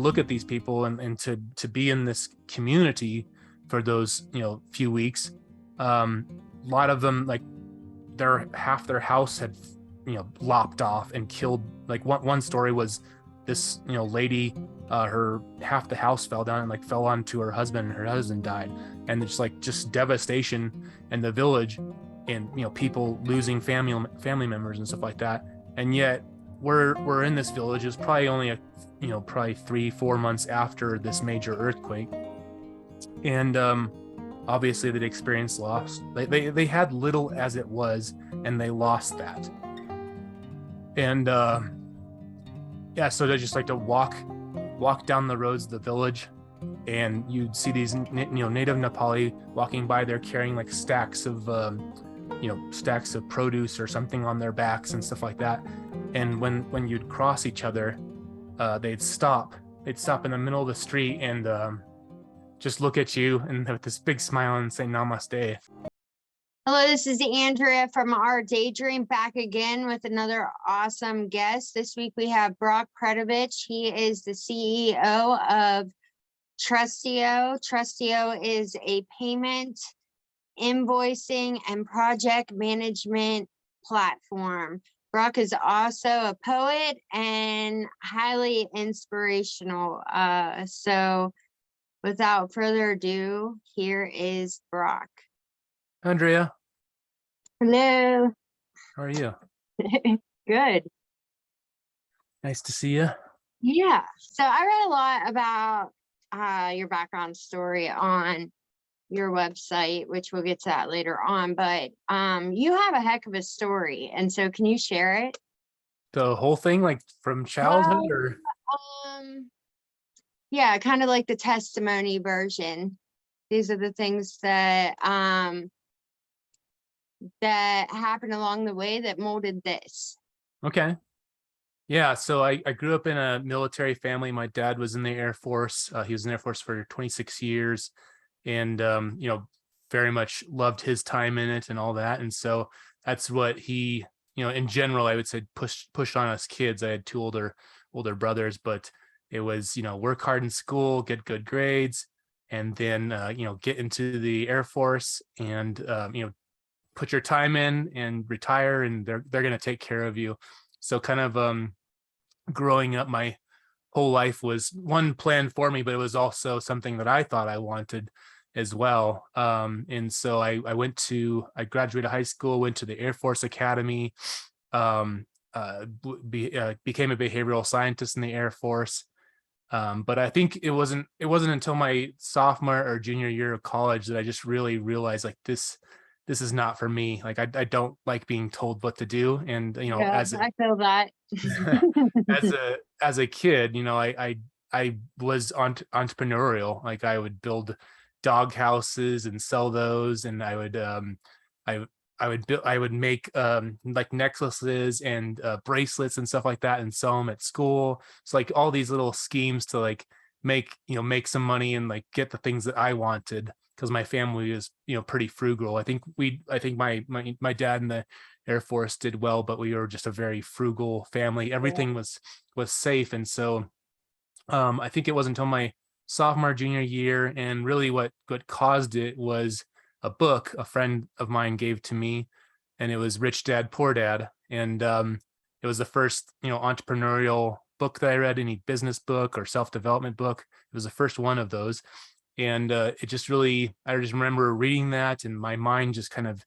look at these people and to be in this community for those, few weeks. A lot of them, like half their house had, lopped off and killed. Like one story was this, lady, her half the house fell down and like fell onto her husband, and her husband died. And it's like just devastation in the village, and people losing family members and stuff like that. And yet we're in this village. It's probably only probably 3-4 months after this major earthquake, and obviously they'd experienced loss. They had little as it was, and they lost that. And yeah, so they just like to walk down the roads of the village, and you'd see these native Nepali walking by. They're carrying like stacks of produce or something on their backs and stuff like that. And when you'd cross each other, they'd stop in the middle of the street and just look at you and with this big smile and say namaste. Hello, this is Andrea from OurDayDream, back again with another awesome guest. This week we have Brock Predovich. He is the CEO of Trustio. Trustio is a payment, invoicing, and project management platform. Brock is also a poet and highly inspirational. So without further ado, here is Brock. Andrea. Hello. How are you? Good. Nice to see you. Yeah. So I read a lot about your background story on your website, which we'll get to that later on. But you have a heck of a story. And so can you share it? The whole thing, like from childhood, or? Yeah, kind of like the testimony version. These are the things that that happened along the way that molded this. Okay. Yeah, so I grew up in a military family. My dad was in the Air Force. He was in the Air Force for 26 years, and very much loved his time in it and all that. And so that's what he, in general, I would say pushed on us kids. I had two older brothers, but it was, work hard in school, get good grades, and then get into the Air Force and put your time in and retire, and they're going to take care of you. So kind of growing up, my whole life was one plan for me, but it was also something that I thought I wanted as well. And so I graduated high school, went to the Air Force Academy, became a behavioral scientist in the Air Force. But I think it wasn't until my sophomore or junior year of college that I just really realized, like, this is not for me. Like, I don't like being told what to do. And, I feel that. as a kid, I was entrepreneurial. Like, I would build dog houses and sell those. And I would make like necklaces and bracelets and stuff like that and sell them at school. So like all these little schemes to like make some money and like get the things that I wanted, because my family was pretty frugal. I think my dad in the Air Force did well, but we were just a very frugal family. Everything was safe. And so I think it wasn't until my sophomore junior year, and really what caused it was a book a friend of mine gave to me, and it was Rich Dad Poor Dad. And it was the first entrepreneurial book that I read, any business book or self-development book. It was the first one of those. And it just really, I just remember reading that and my mind just kind of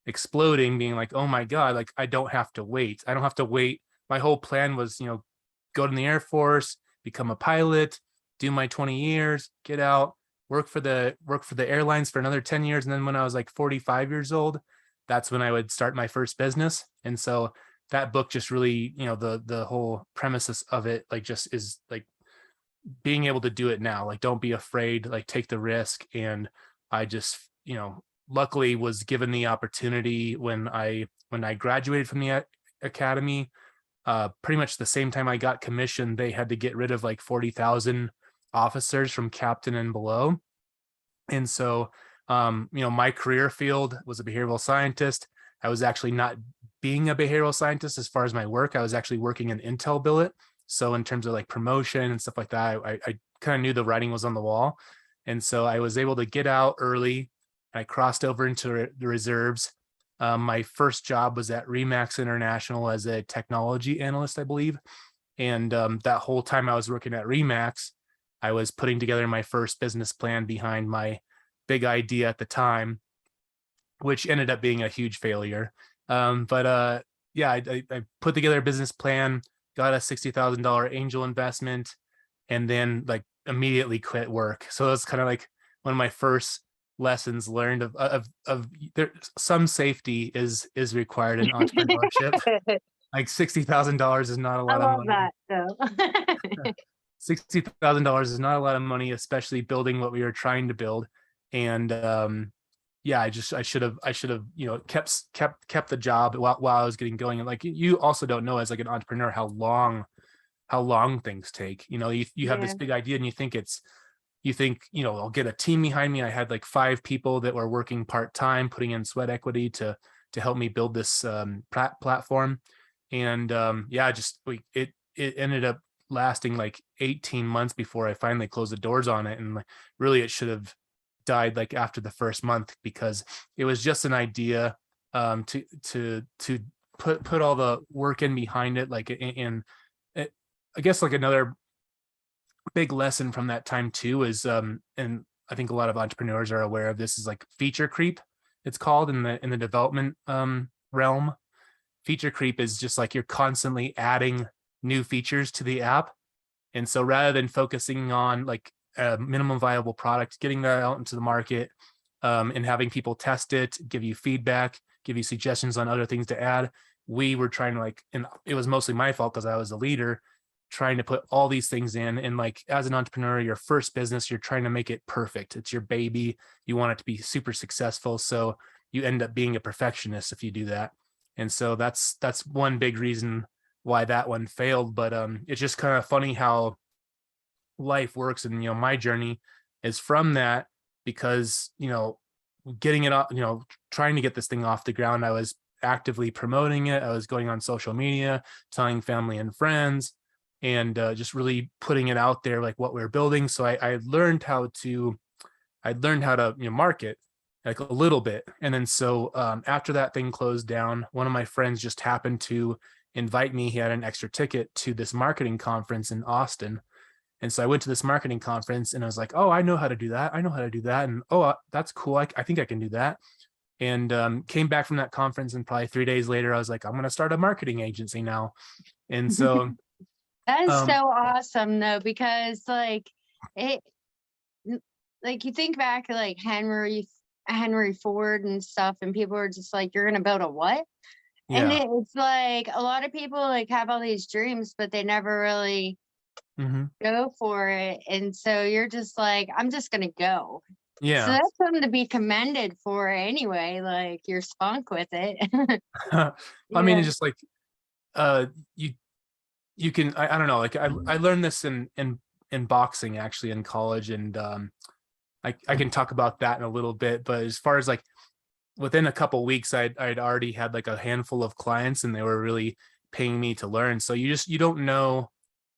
exploding, being like, oh my God, like I don't have to wait. My whole plan was, go to the Air Force, become a pilot, do my 20 years, get out, work for the airlines for another 10 years. And then when I was like 45 years old, that's when I would start my first business. And so that book just really, the whole premises of it, like, just is like being able to do it now. Like, don't be afraid, like take the risk. And I just, luckily was given the opportunity when I graduated from the academy, pretty much the same time I got commissioned, they had to get rid of like 40,000 officers from captain and below. And so, my career field was a behavioral scientist. I was actually not being a behavioral scientist as far as my work. I was actually working an intel billet. So in terms of like promotion and stuff like that, I kind of knew the writing was on the wall. And so I was able to get out early. I crossed over into the reserves. My first job was at Remax International as a technology analyst, I believe. And that whole time I was working at Remax, I was putting together my first business plan behind my big idea at the time, which ended up being a huge failure. But yeah, I put together a business plan, got a $60,000 angel investment, and then like immediately quit work. So it's kind of like one of my first lessons learned of there, some safety is required in entrepreneurship. Like $60,000 is not a I lot of love money. that though. $60,000 is not a lot of money, especially building what we were trying to build. And yeah, I should have kept the job while I was getting going. And like you also don't know as like an entrepreneur how long things take. You have this Yeah. big idea and you think, I'll get a team behind me. I had like 5 people that were working part-time, putting in sweat equity to help me build this platform. And yeah, it ended up lasting like 18 months before I finally closed the doors on it. And like, really it should have died like after the first month, because it was just an idea to put all the work in behind it. Like, and I guess like another big lesson from that time too is and I think a lot of entrepreneurs are aware of this, is like feature creep, it's called in the development realm. Feature creep is just like you're constantly adding new features to the app. And so rather than focusing on like a minimum viable product, getting that out into the market, and having people test it, give you feedback, give you suggestions on other things to add, we were trying to like, and it was mostly my fault because I was the leader, trying to put all these things in. And like as an entrepreneur, your first business, you're trying to make it perfect. It's your baby. You want it to be super successful. So you end up being a perfectionist if you do that. And so that's one big reason why that one failed. But it's just kind of funny how life works. And my journey is from that, because getting it up, trying to get this thing off the ground, I was actively promoting it. I was going on social media, telling family and friends, and just really putting it out there, like what we're building. So I learned how to market like a little bit. And then so after that thing closed down, one of my friends just happened to invite me. He had an extra ticket to this marketing conference in Austin. And so I went to this marketing conference and I was like, oh, I know how to do that. I know how to do that. And oh, that's cool. I think I can do that. And came back from that conference, and probably 3 days later, I was like, I'm going to start a marketing agency now. And so That is so awesome though, because like it, like you think back to like Henry Ford and stuff, and people are just like, you're gonna build a what? And yeah. it's like a lot of people like have all these dreams, but they never really go for it. And so you're just like, I'm just gonna go. So Yeah. that's something to be commended for anyway, like your spunk with it. I mean, Yeah. it's just like you can, I don't know, like I learned this in boxing actually in college. And I can talk about that in a little bit. But as far as like within a couple weeks, I'd already had like a handful of clients, and they were really paying me to learn. So you don't know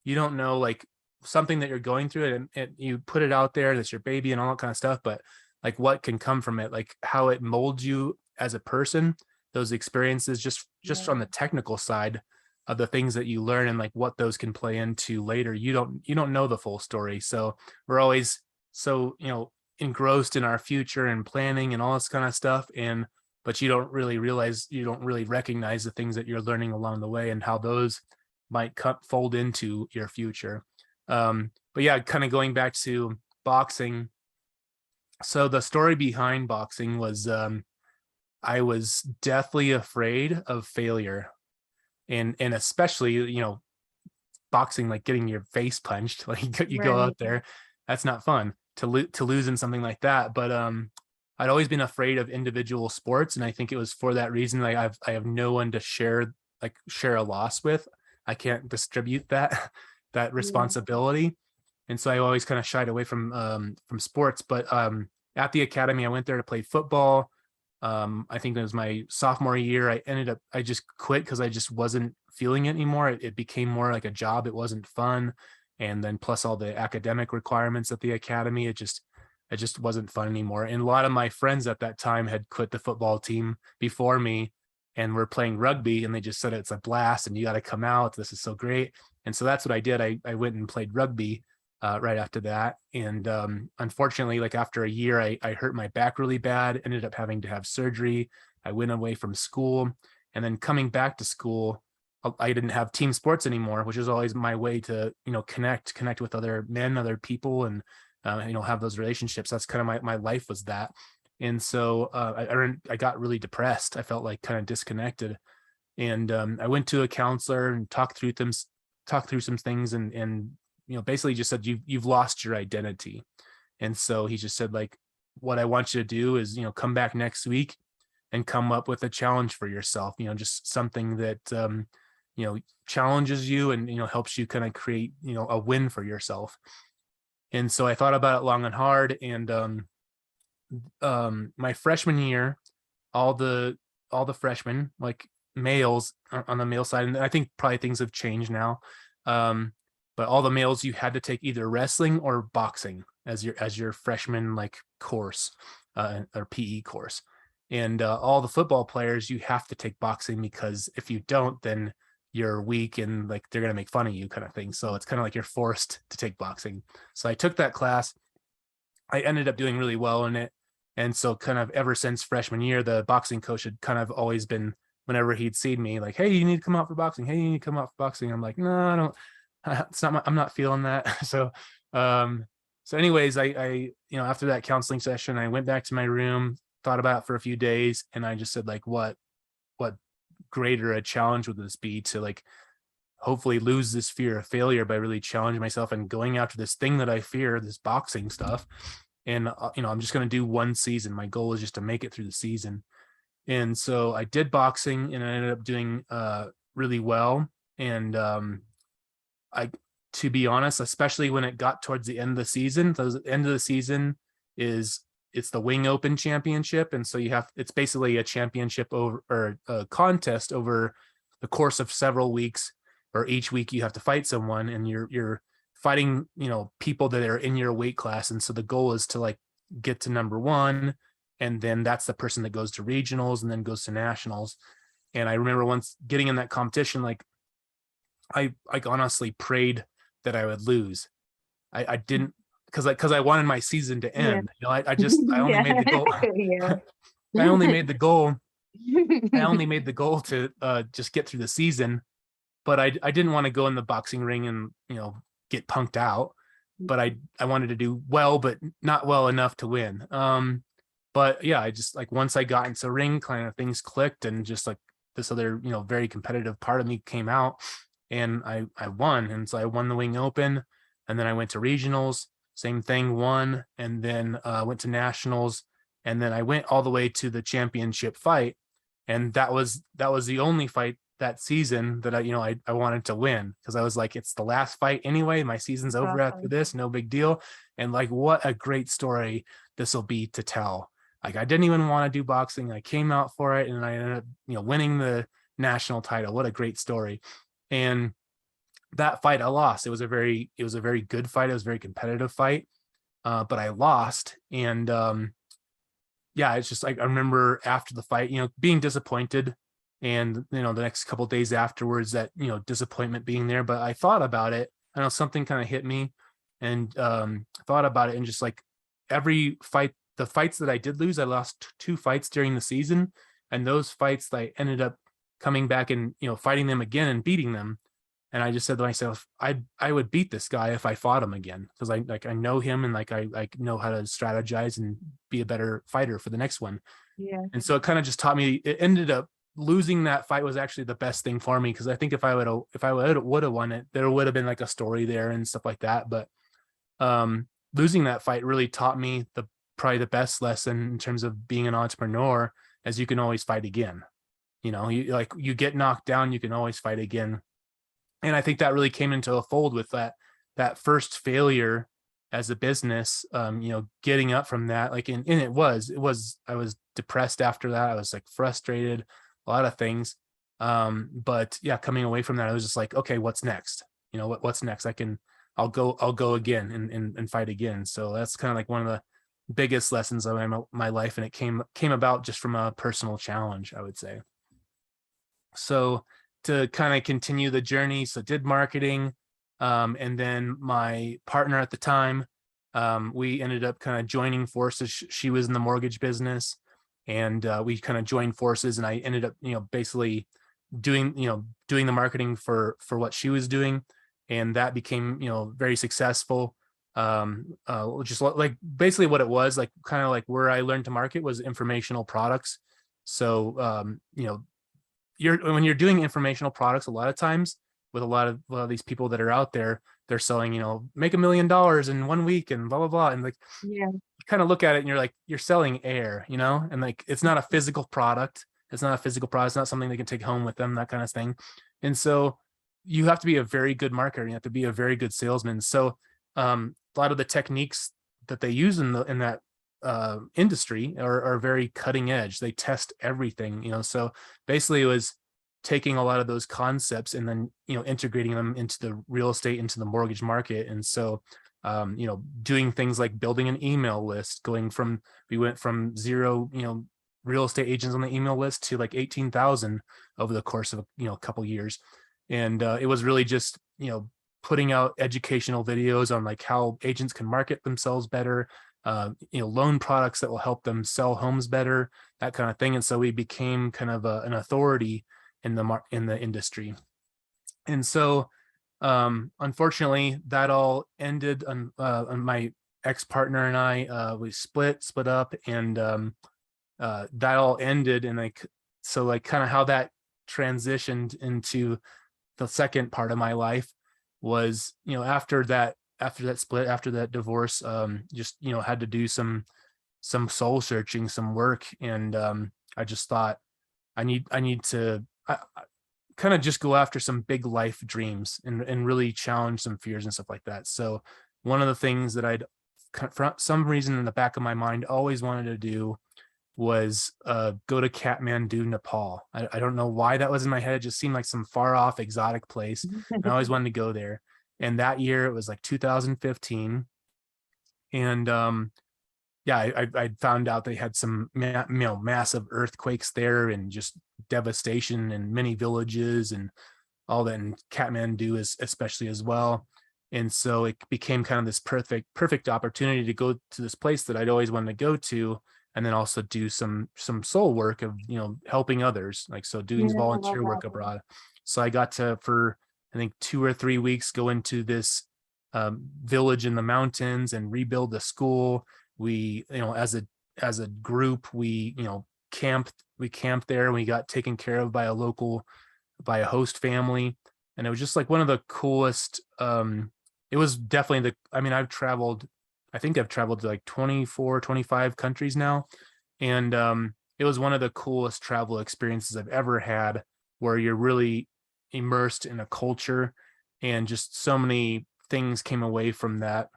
like something that you're going through, and you put it out there, that's your baby and all that kind of stuff. But like what can come from it, like how it molds you as a person, those experiences, just on the technical side of the things that you learn, and like what those can play into later. You don't know the full story. So we're always so engrossed in our future and planning and all this kind of stuff, but you don't really recognize the things that you're learning along the way, and how those might fold into your future. But yeah, kind of going back to boxing. So the story behind boxing was I was deathly afraid of failure, and especially boxing, like getting your face punched. Like you go Right. out there, that's not fun to lose in something like that. But I'd always been afraid of individual sports, and I think it was for that reason. Like I have no one to share a loss with. I can't distribute that that Yeah. responsibility, and so I always kind of shied away from sports. But at the academy, I went there to play football. I think it was my sophomore year. I just quit because I just wasn't feeling it anymore. It became more like a job. It wasn't fun. And then plus all the academic requirements at the academy, it just wasn't fun anymore. And a lot of my friends at that time had quit the football team before me and were playing rugby, and they just said it's a blast and you got to come out. This is so great. And so that's what I did. I went and played rugby right after that. And unfortunately, like after a year, I hurt my back really bad, ended up having to have surgery. I went away from school, and then coming back to school, I didn't have team sports anymore, which is always my way to, connect with other men, other people, and, have those relationships. That's kind of my life was that. And so I got really depressed. I felt like kind of disconnected. And I went to a counselor and talked through some things, and basically just said, you've lost your identity. And so he just said, like, what I want you to do is, come back next week and come up with a challenge for yourself, just something that, challenges you and, helps you kind of create, a win for yourself. And so I thought about it long and hard. And my freshman year, all the freshmen, like males on the male side, and I think probably things have changed now. But all the males, you had to take either wrestling or boxing as your freshman like course, or PE course. And all the football players, you have to take boxing, because if you don't, then you're weak and like they're gonna make fun of you, kind of thing. So it's kind of like you're forced to take boxing. So I took that class. I ended up doing really well in it. And so kind of ever since freshman year, the boxing coach had kind of always been, whenever he'd seen me, like, hey, you need to come out for boxing. Hey, you need to come out for boxing. I'm like, no, I don't. It's not I'm not feeling that. So anyways, I after that counseling session, I went back to my room, thought about it for a few days, and I just said, like, what greater a challenge would this be to, like, hopefully lose this fear of failure by really challenging myself and going after this thing that I fear, this boxing stuff. And I'm just going to do one season. My goal is just to make it through the season. And so I did boxing, and I ended up doing really well. And to be honest, especially when it got towards the end of the season, the end of the season it's the Wing Open Championship. And so it's basically a championship over, or a contest over the course of several weeks, or each week you have to fight someone, and you're fighting, people that are in your weight class. And so the goal is to, like, get to number one, and then that's the person that goes to regionals and then goes to nationals. And I remember once getting in that competition, like, I honestly prayed that I would lose. I didn't, because I wanted my season to end. I only made the goal. I only made the goal. I only made the goal to just get through the season, but I didn't want to go in the boxing ring and get punked out. But I wanted to do well, but not well enough to win. But yeah, I just, like, once I got into the ring, kind of things clicked, and just like this other very competitive part of me came out, and I won. And so I won the Wing Open, and then I went to regionals, same thing, won, and then went to nationals, and then I went all the way to the championship fight. And that was the only fight that season that I wanted to win, because I was like, it's the last fight anyway, my season's over after this, no big deal. And like, what a great story this will be to tell. Like, I didn't even want to do boxing, I came out for it, and I ended up winning the national title. What a great story. And that fight I lost. It was a very good fight. It was a very competitive fight, but I lost. And yeah, it's just like, I remember after the fight, being disappointed, and the next couple of days afterwards, that disappointment being there. But I thought about it. I know something kind of hit me, and thought about it, and just like, every fight, the fights that I did lose, I lost 2 fights during the season, and those fights, I ended up coming back and fighting them again and beating them. And I just said to myself, I would beat this guy if I fought him again, because I know him, and like I know how to strategize and be a better fighter for the next one. Yeah. And so it kind of just taught me. It ended up, losing that fight was actually the best thing for me, because I think if I would have won it, there would have been like a story there and stuff like that. But losing that fight really taught me probably the best lesson in terms of being an entrepreneur, as you can always fight again. You get knocked down, you can always fight again. And I think that really came into a fold with that first failure as a business, getting up from that. Like, and I was depressed after that. I was like frustrated, a lot of things. But yeah, coming away from that, I was just like, okay, what's next? What's next? I'll go again and fight again. So that's kind of like one of the biggest lessons of my life. And it came about just from a personal challenge, I would say. So to kind of continue the journey, so did marketing, and then my partner at the time, we ended up kind of joining forces. She was in the mortgage business, and we kind of joined forces, and I ended up, basically doing the marketing for what she was doing, and that became, very successful. Just like basically what it was like, kind of like where I learned to market was informational products. So when you're doing informational products, a lot of times with a lot of these people that are out there, they're selling, make $1 million in 1 week and blah blah blah, and like Yeah. you kind of look at it and you're like, you're selling air, and like it's not a physical product. It's not a physical product. It's not something they can take home with them, that kind of thing. And so you have to be a very good marketer. You have to be a very good salesman. So a lot of the techniques that they use in that industry are very cutting edge. They test everything, so basically it was taking a lot of those concepts and then integrating them into the real estate, into the mortgage market. And so doing things like building an email list, we went from zero real estate agents on the email list to like 18,000 over the course of a couple years. And it was really just putting out educational videos on like how agents can market themselves better, loan products that will help them sell homes better, that kind of thing. And so we became kind of an authority in the industry. And so unfortunately that all ended on my ex-partner and I, we split up, and that all ended. And like, so like kind of how that transitioned into the second part of my life was, after that split, after that divorce, just had to do some soul searching, some work. And I just thought I need to kind of just go after some big life dreams and really challenge some fears and stuff like that. So one of the things that I'd, for some reason in the back of my mind, always wanted to do was go to Kathmandu, Nepal. I don't know why that was in my head. It just seemed like some far off exotic place, and I always wanted to go there. And that year it was like 2015, and yeah, I found out they had some massive earthquakes there, and just devastation in many villages and all that, and Kathmandu is especially as well. And so it became kind of this perfect opportunity to go to this place that I'd always wanted to go to, and then also do some soul work of helping others, like, so doing Yeah, I love volunteer work that. abroad. So I got to, for I think 2 or 3 weeks, go into this village in the mountains and rebuild the school. We, as a group, we camped there, and we got taken care of by a host family. And it was just like one of the coolest. It was definitely I think I've traveled to like 24, 25 countries now. And it was one of the coolest travel experiences I've ever had, where you're really immersed in a culture, and just so many things came away from that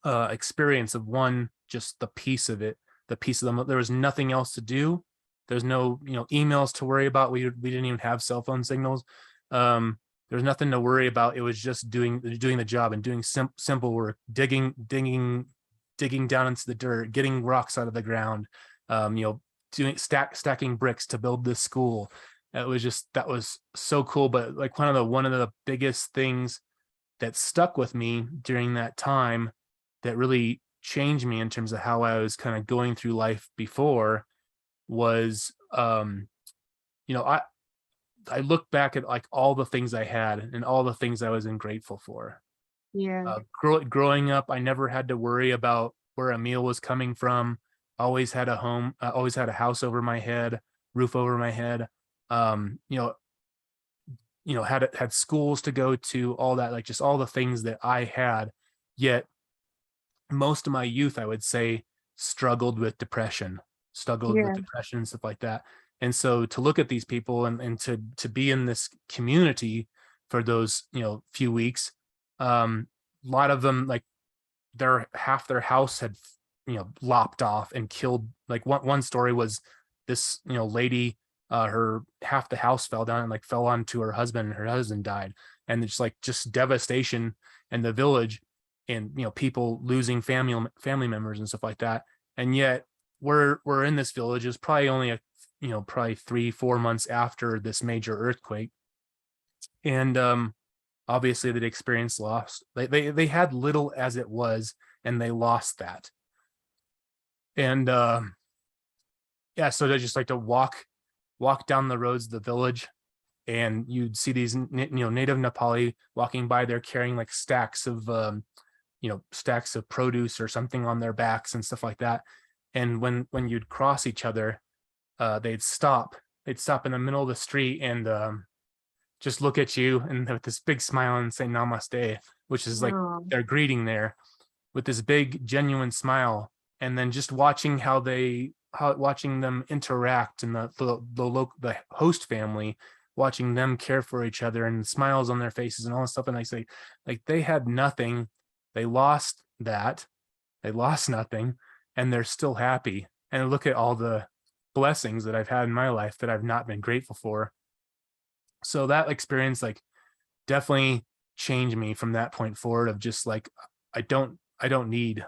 experience of, one, just the peace of it, the peace of them. There was nothing else to do. There's no, emails to worry about. We didn't even have cell phone signals. There's nothing to worry about. It was just doing the job and doing simple work, digging down into the dirt, getting rocks out of the ground, stacking bricks to build this school. That was so cool. But like one of the biggest things that stuck with me during that time, that really changed me in terms of how I was kind of going through life before, was I look back at like all the things I had and all the things I was grateful for. Yeah. Growing up, I never had to worry about where a meal was coming from. Always had a home, always had a house over my head, roof over my head. Um, you know, had schools to go to, all that, like just all the things that I had. Yet most of my youth, I would say, struggled with depression, Yeah. and stuff like that. And so to look at these people, and to be in this community for those few weeks, a lot of them, like, half their house had lopped off and killed. Like one story was this lady, her half the house fell down and like fell onto her husband, and her husband died. And it's like just devastation in the village, and people losing family members and stuff like that. And yet we're in this village. It's probably only probably 3-4 months after this major earthquake. And obviously they'd experienced loss. They had little as it was, and they lost that. And yeah, so they just like to walk down the roads of the village, and you'd see these native Nepali walking by there carrying like stacks of produce or something on their backs and stuff like that. And when you'd cross each other, they'd stop in the middle of the street and just look at you and with this big smile and say namaste, which is like Oh, their greeting there, with this big genuine smile. And then just watching watching them interact, and the host family, watching them care for each other and smiles on their faces and all this stuff. And I say, like, they had nothing, they lost that, they lost nothing, and they're still happy. And look at all the blessings that I've had in my life that I've not been grateful for. So that experience like definitely changed me from that point forward, of just like, I don't need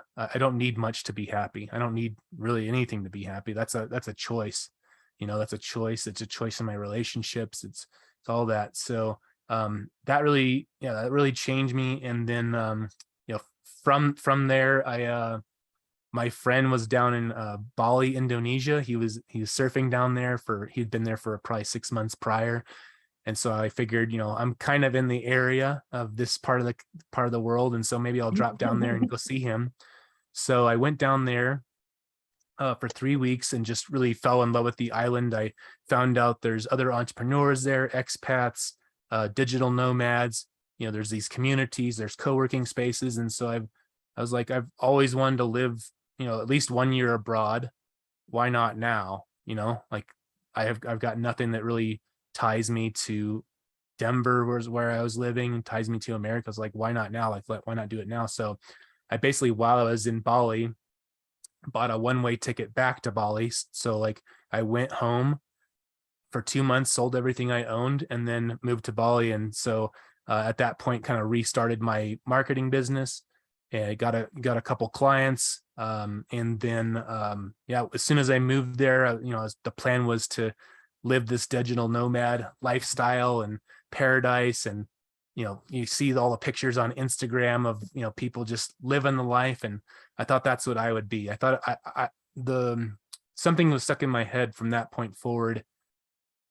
much to be happy. I don't need really anything to be happy. That's a choice. That's a choice. It's a choice in my relationships. It's all that. So that really changed me. And then from there, my friend was down in Bali, Indonesia. He was surfing down there he'd been there for probably 6 months prior. And so I figured, I'm kind of in the area of this part of the world, and so maybe I'll drop down there and go see him. So I went down there for 3 weeks and just really fell in love with the island. I found out there's other entrepreneurs there, expats, digital nomads. There's these communities, there's co-working spaces, and so I was like, I've always wanted to live, at least 1 year abroad. Why not now? Like I've got nothing that really ties me to Denver, was where I was living, ties me to America. I was like, why not now? Like, why not do it now? So I basically, while I was in Bali, bought a one-way ticket back to Bali. So like I went home for 2 months, sold everything I owned, and then moved to Bali. And so at that point, kind of restarted my marketing business, and I got a couple clients. And then yeah, as soon as I moved there, the plan was to live this digital nomad lifestyle and paradise. And you see all the pictures on Instagram of people just living the life, and I thought that's what I would be. I thought something was stuck in my head from that point forward.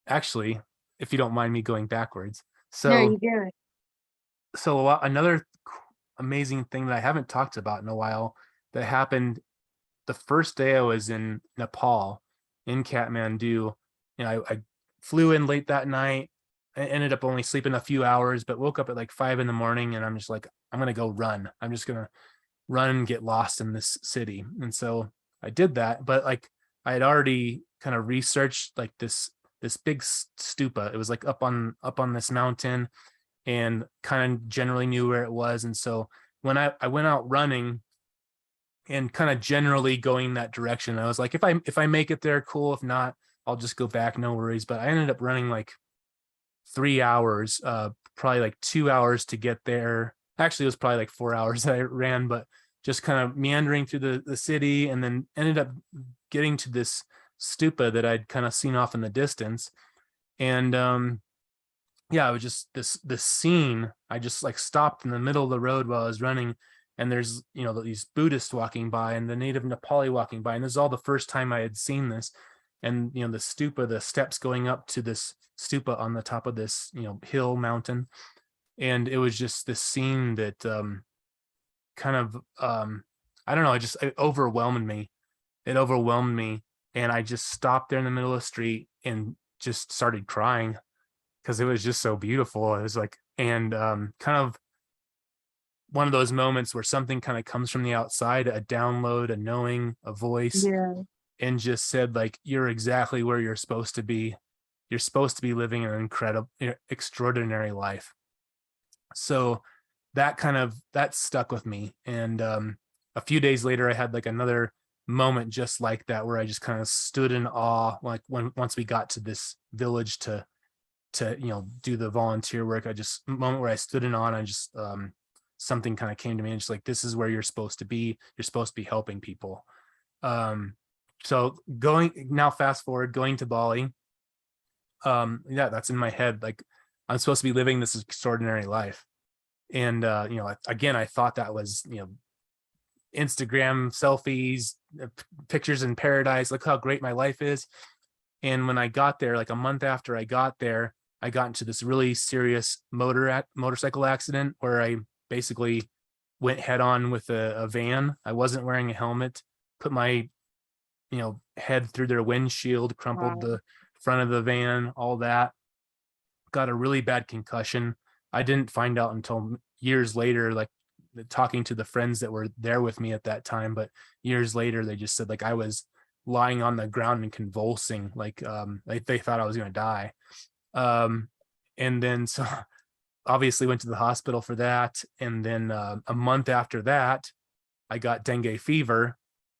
Actually, if you don't mind me going backwards. no, So you do it. Another amazing thing that I haven't talked about in a while that happened the first day I was in Nepal, in Kathmandu. I flew in late that night. I ended up only sleeping a few hours, but woke up at like 5 a.m, and I'm just like, I'm gonna go run. I'm just gonna run and get lost in this city. And so I did that, but like I had already kind of researched like this big stupa. It was like up on this mountain, and kind of generally knew where it was. And so when I went out running and kind of generally going that direction, I was like, if I make it there, cool. If not, I'll just go back, no worries. But I ended up running like 3 hours, probably like 2 hours to get there. Actually, it was probably like 4 hours that I ran, but just kind of meandering through the city, and then ended up getting to this stupa that I'd kind of seen off in the distance. And yeah, it was just this scene. I just like stopped in the middle of the road while I was running, and there's these Buddhists walking by and the native Nepali walking by, and this is all the first time I had seen this. And the stupa, the steps going up to this stupa on the top of this hill mountain, and it was just this scene that kind of I don't know, it overwhelmed me. It overwhelmed me, and I just stopped there in the middle of the street and just started crying, because it was just so beautiful. It was like, and kind of one of those moments where something kind of comes from the outside, a download, a knowing, a voice, Yeah. and just said like, you're exactly where you're supposed to be. You're supposed to be living an incredible, extraordinary life. So that stuck with me. And a few days later, I had like another moment just like that, where I just kind of stood in awe, like once we got to this village to do the volunteer work. I just moment where I stood in awe, and I just something kind of came to me, and just like, this is where you're supposed to be. You're supposed to be helping people. So fast forward, going to Bali. Yeah, that's in my head. Like, I'm supposed to be living this extraordinary life. And again, I thought that was, Instagram selfies, pictures in paradise. Look how great my life is. And when I got there, like a month after I got there, I got into this really serious motorcycle accident where I basically went head on with a van. I wasn't wearing a helmet, put my, head through their windshield, crumpled Wow. the front of the van, all that. Got a really bad concussion. I didn't find out until years later, like talking to the friends that were there with me at that time. But years later, they just said, like, I was lying on the ground and convulsing, like they thought I was going to die. And then so obviously went to the hospital for that. And then a month after that, I got dengue fever,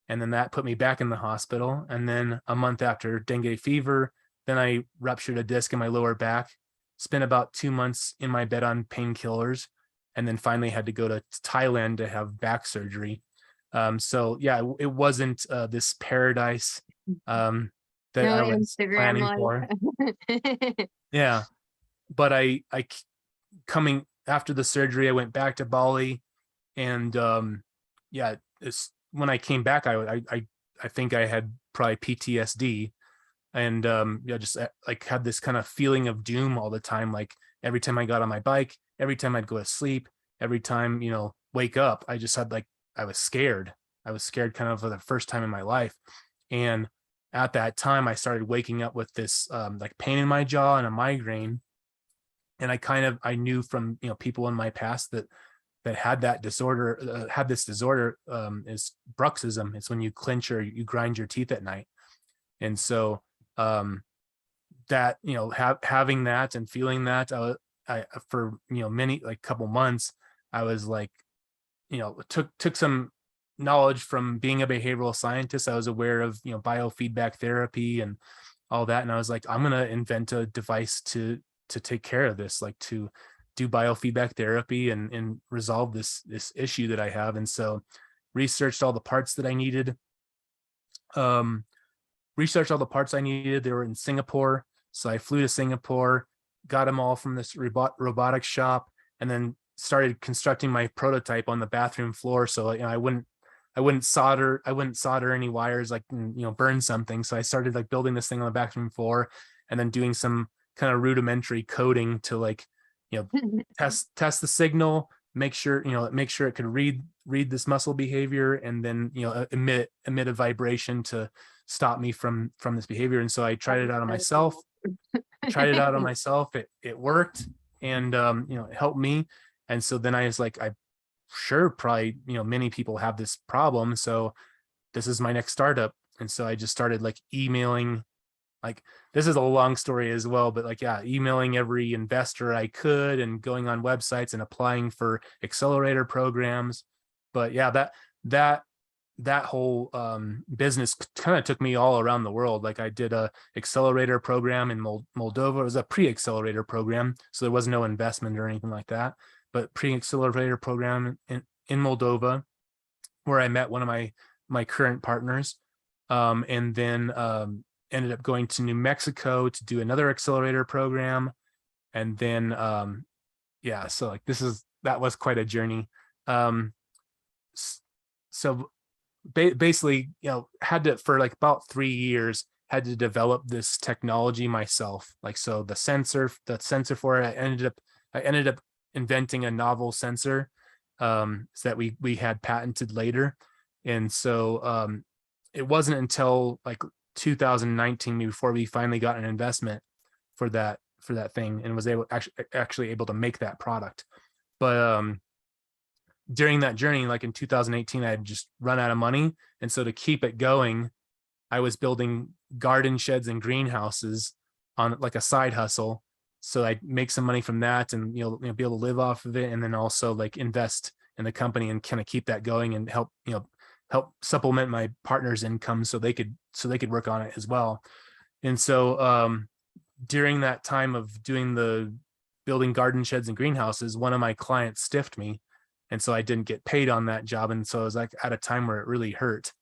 and then that put me back in the hospital. And then a month after dengue fever, then I ruptured a disc in my lower back, spent about 2 months in my bed on painkillers, and then finally had to go to Thailand to have back surgery. So yeah, it wasn't this paradise that No I was Instagram planning for. life. Yeah, but coming after the surgery, I went back to Bali, and yeah, when I came back, I think I had probably PTSD, and yeah, just like had this kind of feeling of doom all the time. Like every time I got on my bike, every time I'd go to sleep, every time, wake up, I just had, like, I was scared. I was scared kind of for the first time in my life. And at that time, I started waking up with this like pain in my jaw and a migraine. And I knew from, people in my past that had that disorder, had this disorder, is bruxism. It's when you clench or you grind your teeth at night. And so that, having that and feeling that, I for, many, like, couple months, I was like, took some knowledge from being a behavioral scientist. I was aware of, biofeedback therapy and all that. And I was like, I'm going to invent a device to take care of this, like to do biofeedback therapy and resolve this issue that I have. And so researched all the parts that I needed. Researched all the parts I needed. They were in Singapore. So I flew to Singapore, got them all from this robotics shop, and then started constructing my prototype on the bathroom floor. So I wouldn't solder any wires, like, burn something. So I started, like, building this thing on the bathroom floor, and then doing some kind of rudimentary coding to, like, test the signal, make sure it could read this muscle behavior, and then emit a vibration to stop me from this behavior. And so I tried it out on myself. It worked, and it helped me. And so then I was like, I sure probably, many people have this problem, so this is my next startup. And so I just started, like, emailing, like, this is a long story as well, but, like, yeah, emailing every investor I could, and going on websites and applying for accelerator programs. But yeah, that whole business kind of took me all around the world. Like, I did a accelerator program in Moldova. It was a pre-accelerator program, so there was no investment or anything like that, but pre-accelerator program in Moldova, where I met one of my current partners, and then ended up going to New Mexico to do another accelerator program. And then yeah, so, like, that was quite a journey. So basically, had to, for like about 3 years, had to develop this technology myself. Like, so the sensor for it, I ended up inventing a novel sensor so that we had patented later. And so it wasn't until, like, 2019 before we finally got an investment for that thing, and was actually able to make that product. But during that journey, like in 2018, I had just run out of money. And so to keep it going, I was building garden sheds and greenhouses on, like, a side hustle. So I'd make some money from that, and, be able to live off of it. And then also, like, invest in the company and kind of keep that going, and help help supplement my partner's income so they could work on it as well. And so during that time of doing the building garden sheds and greenhouses, one of my clients stiffed me. And so I didn't get paid on that job. And so I was like at a time where it really hurt.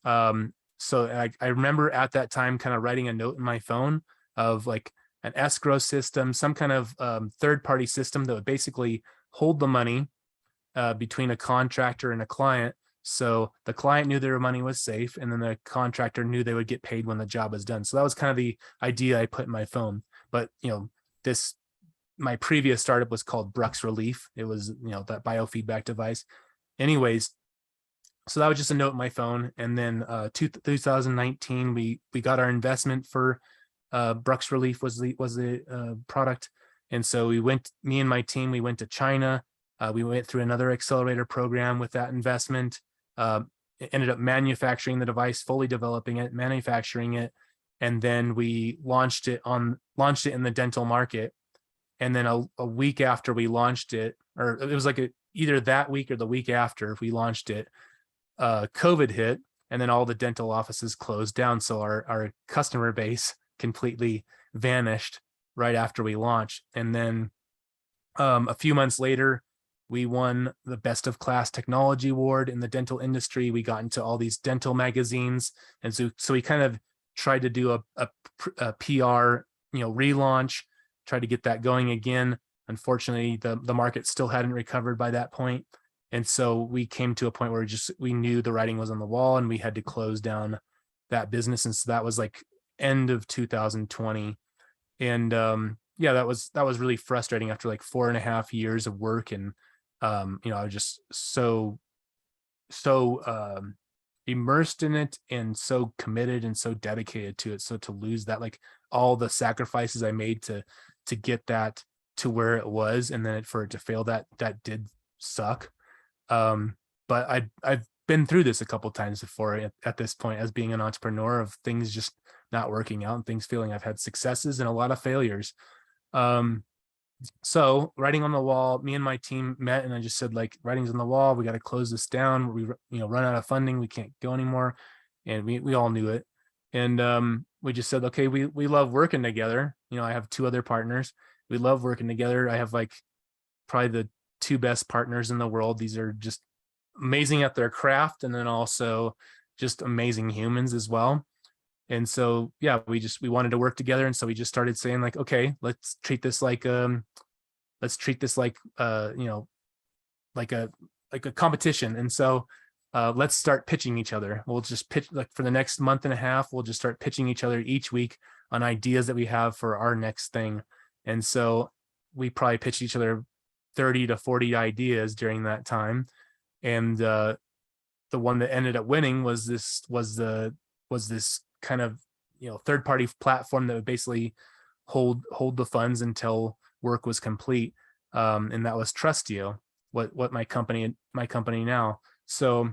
So I remember at that time kind of writing a note in my phone of like an escrow system, some kind of third-party system that would basically hold the money between a contractor and a client. So the client knew their money was safe, and then the contractor knew they would get paid when the job was done. So that was kind of the idea I put in my phone. But, my previous startup was called Brux Relief. It was, that biofeedback device. Anyways, so that was just a note in my phone. And then 2019, we got our investment for Brux Relief was the product. And so me and my team, we went to China. We went through another accelerator program with that investment. Ended up manufacturing the device, fully developing it, manufacturing it, and then we launched it in the dental market. And then a week after we launched it, or it was like either that week or the week after we launched it, COVID hit, and then all the dental offices closed down. So our customer base completely vanished right after we launched. And then a few months later, we won the Best of Class Technology Award in the dental industry. We got into all these dental magazines. And so we kind of tried to do a PR, relaunch, try to get that going again. Unfortunately, the market still hadn't recovered by that point. And so we came to a point where we knew the writing was on the wall and we had to close down that business. And so that was like end of 2020. And that was really frustrating after like 4.5 years of work. And I was just so immersed in it and so committed and so dedicated to it. So to lose that, like all the sacrifices I made to get that to where it was, and then for it to fail, that did suck. But I've been through this a couple of times before at this point as being an entrepreneur, of things just not working out and things failing. I've had successes and a lot of failures. So writing on the wall, me and my team met, and I just said, like, writing's on the wall. We got to close this down. We, run out of funding. We can't go anymore. And we all knew it. And we just said, okay, we love working together. I have 2 other partners. We love working together. I have like probably the 2 best partners in the world. These are just amazing at their craft, and then also just amazing humans as well. And so, yeah, we wanted to work together. And so we just started saying, like, okay, let's treat this like like a competition. And so let's start pitching each other. We'll just pitch, like, for the next month and a half, we'll just start pitching each other each week on ideas that we have for our next thing. And so we probably pitched each other 30 to 40 ideas during that time. And the one that ended up winning was this kind of third-party platform that would basically hold the funds until work was complete, and that was Trustio, what my company now. So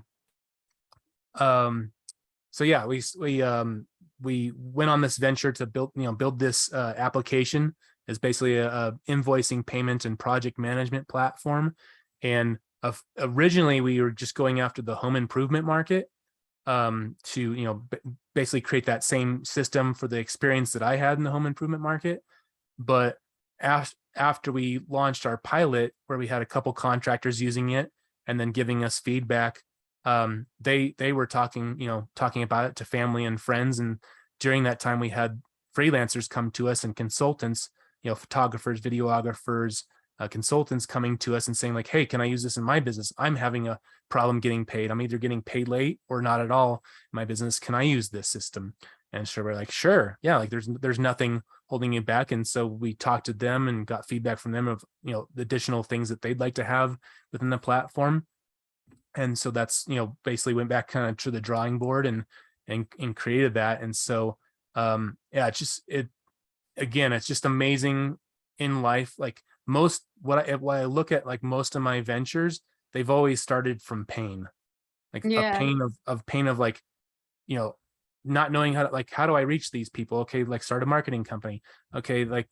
yeah, we went on this venture to build this application. Is basically a invoicing, payment, and project management platform. And originally we were just going after the home improvement market, to basically create that same system for the experience that I had in the home improvement market. But after we launched our pilot, where we had a couple contractors using it and then giving us feedback, they were talking about it to family and friends. And during that time, we had freelancers come to us and consultants, photographers, videographers, consultants coming to us and saying, like, hey, can I use this in my business? I'm having a problem getting paid. I'm either getting paid late or not at all in my business. Can I use this system? And so we're like, sure. Yeah. Like there's nothing holding you back. And so we talked to them and got feedback from them of, the additional things that they'd like to have within the platform. And so that's, basically went back kind of to the drawing board and created that. And so, it's just amazing in life. Like what I look at, like most of my ventures, they've always started from pain, like a pain of like, not knowing how do I reach these people? Okay. Like start a marketing company. Okay. Like,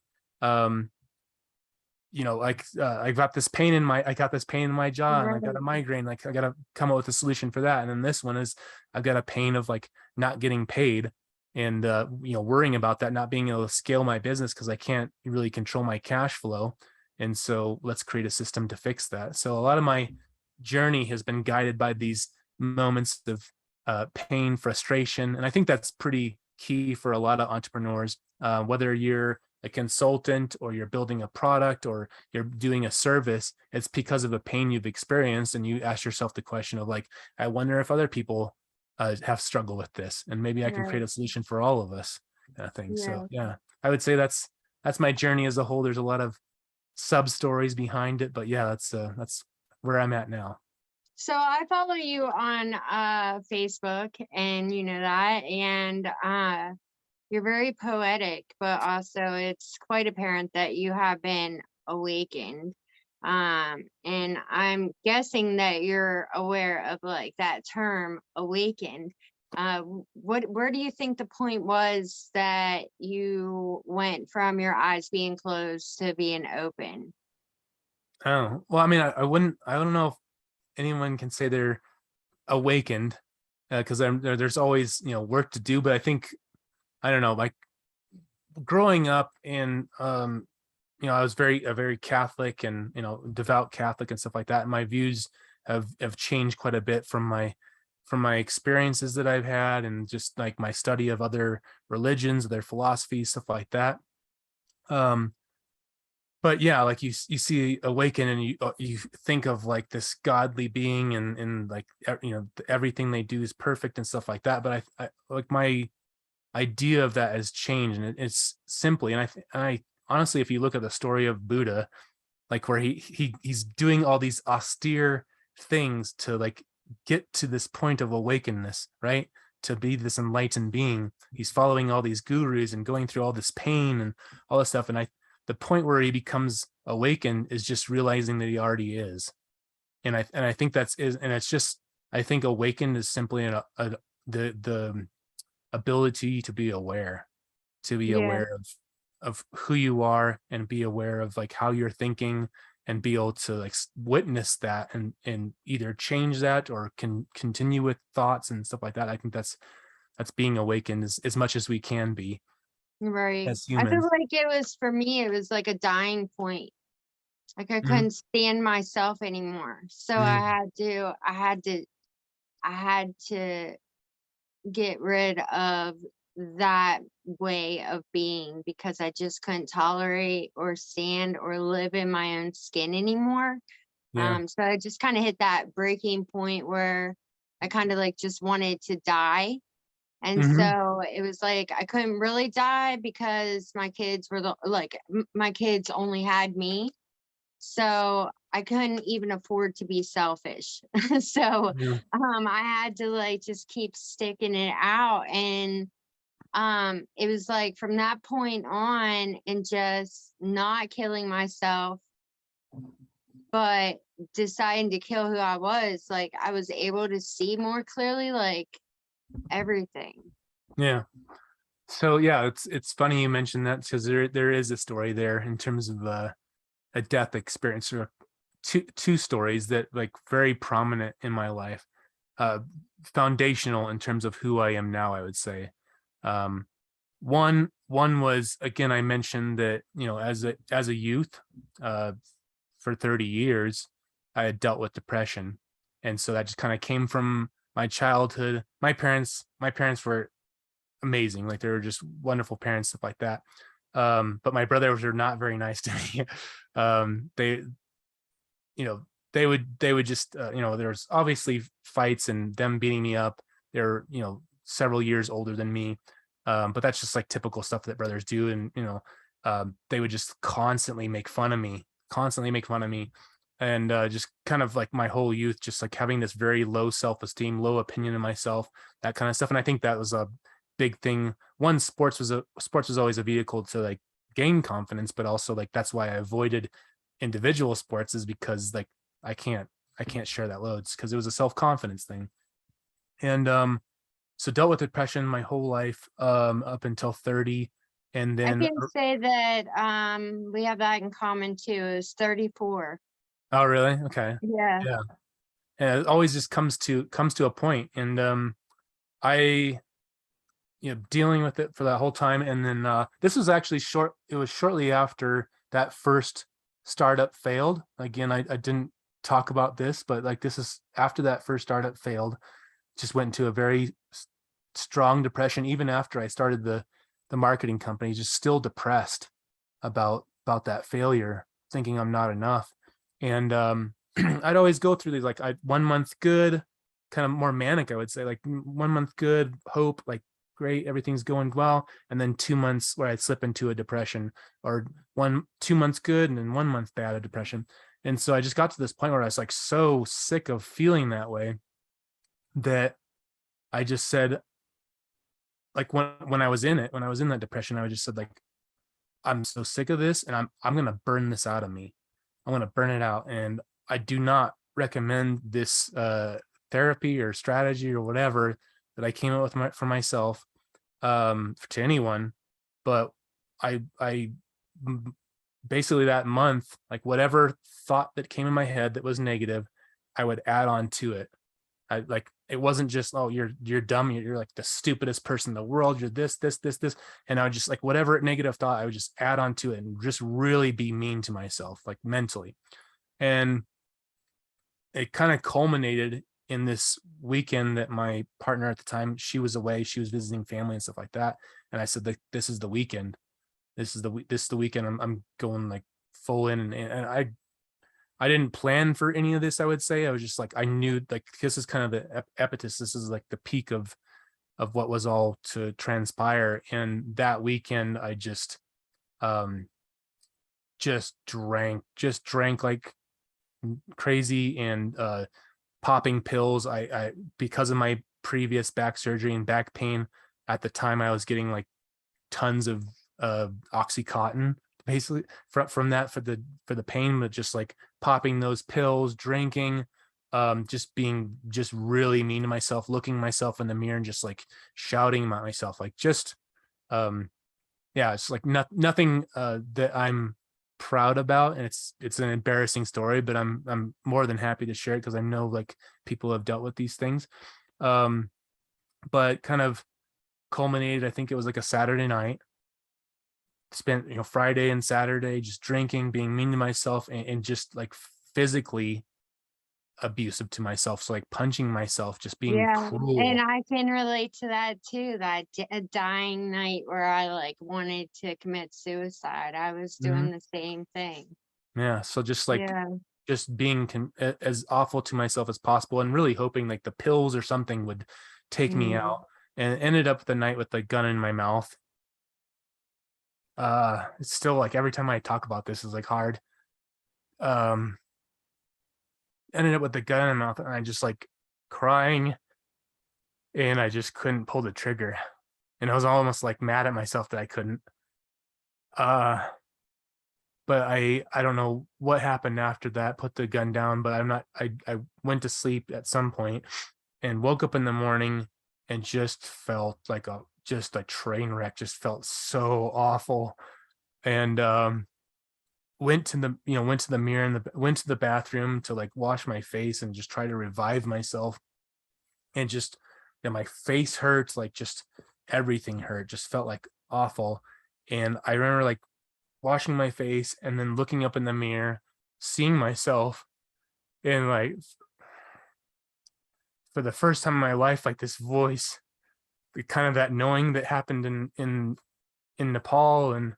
like I got this pain in my jaw, and I got a Right. migraine. Like I got to come up with a solution for that. And then this one is I've got a pain of like not getting paid, and worrying about that, not being able to scale my business because I can't really control my cash flow. And so let's create a system to fix that. So a lot of my journey has been guided by these moments of pain, frustration, and I think that's pretty key for a lot of entrepreneurs, whether you're a consultant or you're building a product or you're doing a service. It's because of a pain you've experienced, and you ask yourself the question of like, I wonder if other people have struggled with this, and maybe I can create Right. a solution for all of us, kind of thing. So Yeah. yeah, I would say that's my journey as a whole. There's a lot of sub stories behind it, but yeah, that's where I'm at now. So I follow you on Facebook, and you know that, and you're very poetic, but also it's quite apparent that you have been awakened. And I'm guessing that you're aware of like that term awakened. Where do you think the point was that you went from your eyes being closed to being open? Oh, well, I mean, I don't know if anyone can say they're awakened, because there's always work to do. But I think, I don't know, like growing up in I was a very Catholic and devout Catholic and stuff like that. And my views have changed quite a bit from my experiences that I've had, and just like my study of other religions, their philosophies, stuff like that. Um, but yeah, like you see awaken, and you think of like this godly being, and like everything they do is perfect and stuff like that. But I like my idea of that has changed, and it's simply, and I honestly, if you look at the story of Buddha, like where he's doing all these austere things to like get to this point of awakeness, right? To be this enlightened being. He's following all these gurus and going through all this pain and all this stuff. And the point where he becomes awakened is just realizing that he already is. And I think and it's just, I think awakened is simply the ability to be aware, Yeah. of who you are, and be aware of like how you're thinking, and be able to like witness that, and either change that or can continue with thoughts and stuff like that. I think that's being awakened as much as we can be Right. as I feel humans. like it was for me, it was like a dying point. Like I Mhm. couldn't stand myself anymore. So Mhm. I had to get rid of that way of being because I just couldn't tolerate or stand or live in my own skin anymore. Yeah. So I just kind of hit that breaking point where I kind of like just wanted to die. And Hmm. so it was like I couldn't really die because my kids were my kids only had me. So I couldn't even afford to be selfish. So Yeah. I had to like just keep sticking it out. And it was like from that point on, and just not killing myself, but deciding to kill who I was, like I was able to see more clearly, like everything. Yeah. So yeah, it's funny you mentioned that, because there is a story there in terms of a death experience, or two stories that like very prominent in my life, uh foundational in terms of who I am now, I would say. um one was, again, I mentioned that as a youth, uh for 30 years I had dealt with depression, and so that just kind of came from my childhood. My parents were amazing, like they were just wonderful parents, stuff like that. But my brothers were not very nice to me. They you know they would just there was obviously fights and them beating me up. They're several years older than me, but that's just like typical stuff that brothers do. And they would just constantly make fun of me. And just kind of like my whole youth, just like having this very low self-esteem, low opinion of myself, that kind of stuff. And I think that was a big thing. One, sports was always a vehicle to like gain confidence, but also like that's why I avoided individual sports, is because like I can't I can't share that loads, because it was a self-confidence thing. And so dealt with depression my whole life, up until 30. And I then, can say that we have that in common too. Is 34. oh, really? Okay. Yeah. Yeah. And it always just comes to a point. And I, dealing with it for that whole time. And then this was actually it was shortly after that first startup failed. Again, I didn't talk about this, but like this is after that first startup failed, just went into a very strong depression. Even after I started the marketing company, just still depressed about that failure, thinking I'm not enough. And I'd always go through these, like, 1 month good, kind of more manic, I would say, like 1 month good, hope, like great, everything's going well, and then 2 months where I'd slip into a depression, or 2 months good and then 1 month bad, a depression. And so I just got to this point where I was like so sick of feeling that way that I just said, like, when I was in it, when I was in that depression, I just said, like, I'm so sick of this, and I'm gonna burn this out of me. I'm gonna burn it out. And I do not recommend this therapy or strategy or whatever that I came up with for myself, to anyone. But I basically that month, like whatever thought that came in my head that was negative, I would add on to it. I like, it wasn't just, oh, you're dumb, you're like the stupidest person in the world, you're this. And I would just, like, whatever negative thought, I would just add on to it and just really be mean to myself, like mentally. And it kind of culminated in this weekend that my partner at the time, she was away, she was visiting family and stuff like that. And I said, like, this is the weekend. This is the weekend. I'm going like full in. And I didn't plan for any of this, I would say. I was just like, I knew, like, this is kind of the epitus. This is like the peak of what was all to transpire. And that weekend, I um just drank like crazy, and popping pills. I because of my previous back surgery and back pain at the time, I was getting like tons of Oxycontin, basically from that for the pain. But just like popping those pills, drinking, just being just really mean to myself, looking myself in the mirror and just like shouting at myself, like just um yeah, it's like nothing that I'm proud about. And it's an embarrassing story, but I'm more than happy to share it because I know, like, people have dealt with these things. um but kind of culminated, I think it was like a Saturday night, spent, Friday and Saturday just drinking, being mean to myself, and just like physically abusive to myself, so like punching myself, just being Yeah, and cruel. I can relate to that too. That a dying night where I like wanted to commit suicide. I was Mhm. doing the same thing. Yeah, so just like, Yeah. just being as awful to myself as possible, and really hoping like the pills or something would take me Mm. out. And ended up the night with the gun in my mouth. It's still like, every time I talk about this is like hard. um Ended up with the gun in my mouth, and I just like crying, and I just couldn't pull the trigger. And I was almost like mad at myself that I couldn't. uh but I don't know what happened after that, put the gun down, but I went to sleep at some point and woke up in the morning and just felt like just a train wreck, just felt so awful. And went to the mirror, and went to the bathroom to like wash my face and just try to revive myself. And just, my face hurts, like just everything hurt, just felt like awful. And I remember like washing my face and then looking up in the mirror, seeing myself, and like for the first time in my life, like this voice, kind of that knowing that happened in Nepal and a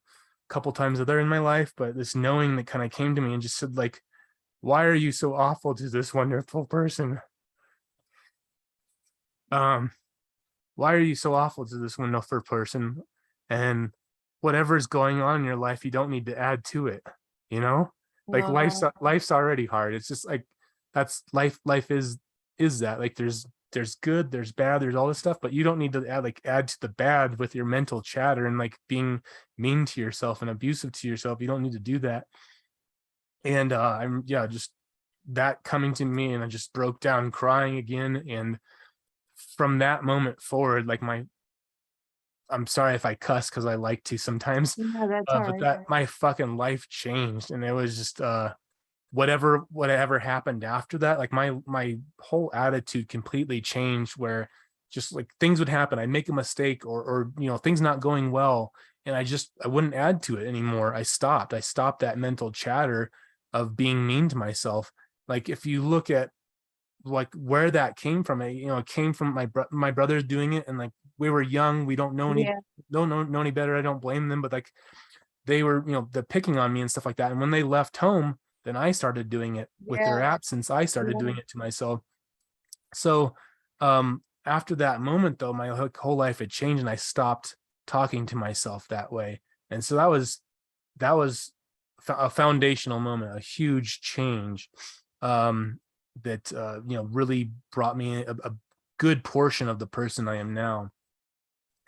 couple times other in my life, but this knowing that kind of came to me and just said, like, why are you so awful to this wonderful person? um why are you so awful to this wonderful person? And whatever's going on in your life, you don't need to add to it, you know like Well, life's already hard. It's just like, that's life is that, like, there's good, there's bad, there's all this stuff, but you don't need to add to the bad with your mental chatter and like being mean to yourself and abusive to yourself. You don't need to do that. And I'm yeah, just that coming to me, and I just broke down crying again. And from that moment forward, like I'm sorry if I cuss because I like to sometimes, No, that's all but right. that my fucking life changed, and it was just whatever happened after that, like my whole attitude completely changed. Where just like things would happen, I'd make a mistake, or things not going well, and I wouldn't add to it anymore. I stopped that mental chatter of being mean to myself. Like if you look at like where that came from, it came from my brothers doing it, and like we were young, we Yeah, don't know any better. I don't blame them, but like they were, the picking on me and stuff like that. And when they left home, then I started doing it with their yeah, absence. I started yeah, doing it to myself. So after that moment though, my whole life had changed, and I stopped talking to myself that way. And so that was a foundational moment, a huge change, that really brought me a good portion of the person I am now,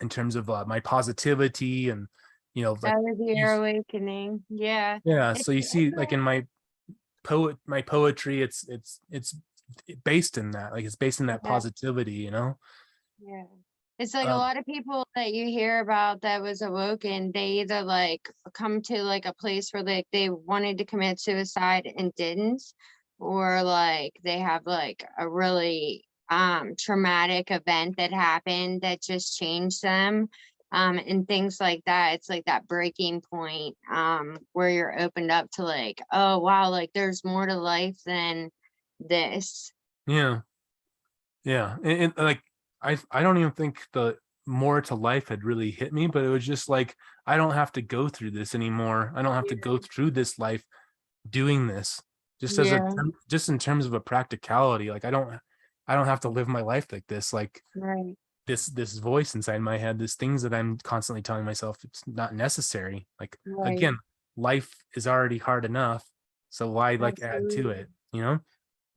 in terms of my positivity, and like that was you, your awakening. Yeah. yeah. It's So you see, like in my poetry, it's based in that, like it's based in that yeah, positivity. yeah. It's like a um lot of people that you hear about that was awoken, they either like come to like a place where like they wanted to commit suicide and didn't, or like they have like a really traumatic event that happened that just changed them. And things like that. It's like that breaking point where you're opened up to like, oh wow, like there's more to life than this. yeah, yeah. And like I don't even think the more to life had really hit me, but it was just like, I don't have to go through this anymore. I don't have to go through this life doing this, just Yeah, just in terms of a practicality. Like I don't have to live my life like this. Like right, this voice inside my head, this things that I'm constantly telling myself it's not necessary. Like right. again, life is already hard enough, so why like add to Absolutely. it?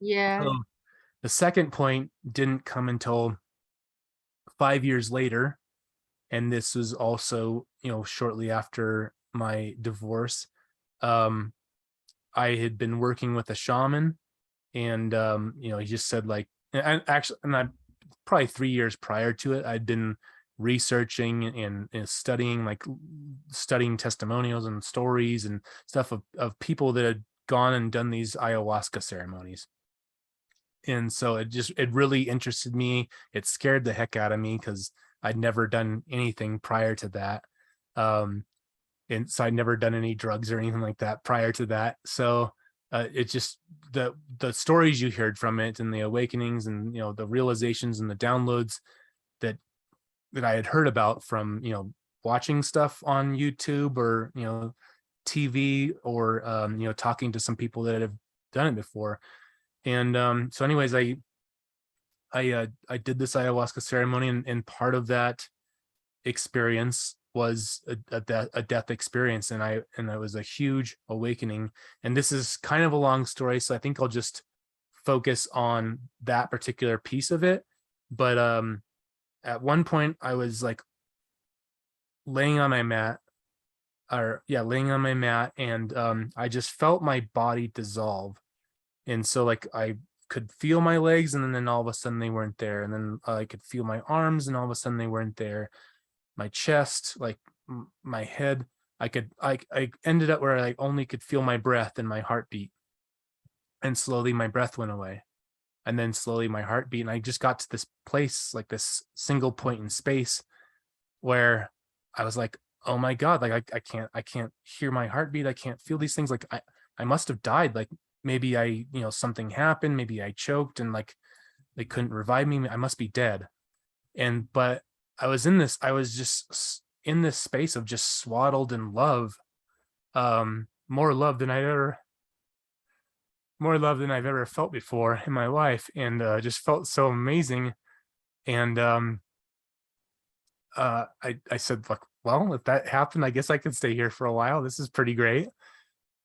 Yeah. So the second point didn't come until 5 years later, and this was also shortly after my divorce. um I had been working with a shaman, and he just said like, and I probably 3 years prior to it, I'd been researching and studying, like studying testimonials and stories and stuff of people that had gone and done these ayahuasca ceremonies. And so it really interested me. It scared the heck out of me because I'd never done anything prior to that. um and so I'd never done any drugs or anything like that prior to that. So it just, the stories you heard from it, and the awakenings, and the realizations and the downloads that I had heard about from watching stuff on YouTube, or TV, or talking to some people that have done it before. And so anyways, I did this ayahuasca ceremony, and part of that experience was a death experience, and that was a huge awakening. And this is kind of a long story, so I think I'll just focus on that particular piece of it. But at one point I was like laying on my mat, laying on my mat, and I just felt my body dissolve. And so like I could feel my legs, and then all of a sudden they weren't there, and then I could feel my arms, and all of a sudden they weren't there, my chest, like my head. I ended up where I only could feel my breath and my heartbeat, and slowly my breath went away, and then slowly my heartbeat, and I just got to this place, like this single point in space, where I was like, oh my god, like I can't hear my heartbeat, I can't feel these things, like I must have died, like maybe something happened, maybe I choked, and like they couldn't revive me, I must be dead. And but I was just in this space of just swaddled in love, more love than I've ever felt before in my life, and just felt so amazing. And I said, like, well, if that happened, I guess I could stay here for a while, this is pretty great.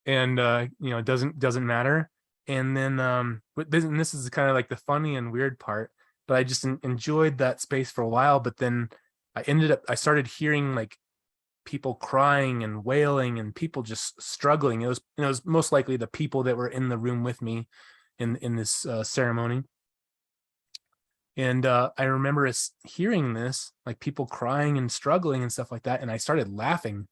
And it doesn't matter. And then and this is kind of like the funny and weird part, but I just enjoyed that space for a while. But then I started hearing like people crying and wailing, and people just struggling. It was most likely the people that were in the room with me in this ceremony. And I remember us hearing this, like people crying and struggling and stuff like that. And I started laughing.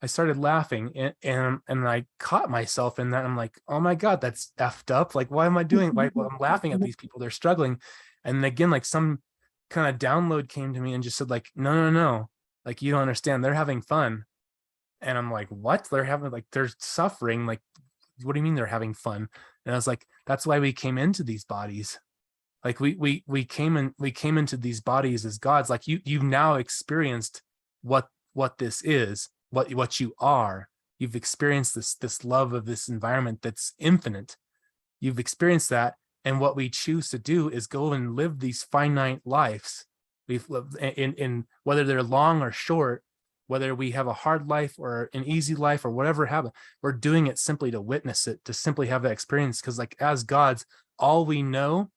And I caught myself in that. I'm like, oh my God, that's effed up. Like, why am I doing? Why well, I'm laughing at these people? They're struggling. And again, like some kind of download came to me and just said, like, no, no, no, like you don't understand. They're having fun. And I'm like, what? They're having like they're suffering. Like, what do you mean they're having fun? And I was like, that's why we came into these bodies. Like we came into these bodies as gods. Like you've now experienced what this is, what you are. You've experienced this love of this environment that's infinite. You've experienced that, and what we choose to do is go and live these finite lives. We've lived in whether they're long or short, whether we have a hard life or an easy life or whatever happened, we're doing it simply to witness it, to simply have that experience. Because like as gods, all we know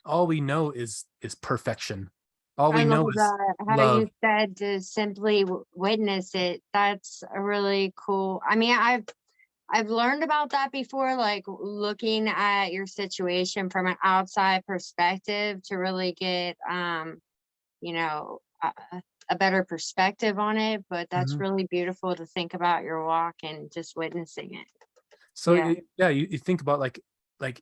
is perfection. All I we love know is that. How love. you said to simply witness it. That's a really cool. I mean, I've learned about that before, like looking at your situation from an outside perspective to really get, you know, a better perspective on it. But that's Mhm. really beautiful to think about your walk and just witnessing it. So Yeah. yeah, you think about like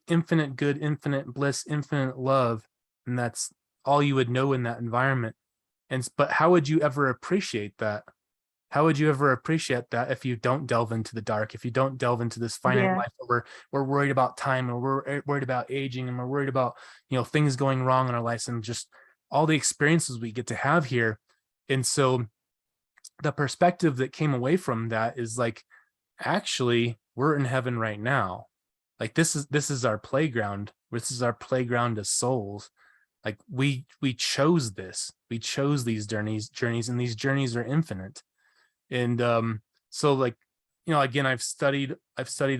infinite good, infinite bliss, infinite love, and that's all you would know in that environment. But how would you ever appreciate that? How would you ever appreciate that if you don't delve into the dark, if you don't delve into this finite Yeah. life where we're worried about time, or we're worried about aging, and we're worried about, things going wrong in our lives, and just all the experiences we get to have here. And so the perspective that came away from that is like, actually, we're in heaven right now. Like this is our playground. This is our playground as souls. Like we chose this. We chose these journeys, and these journeys are infinite. And so like, again, I've studied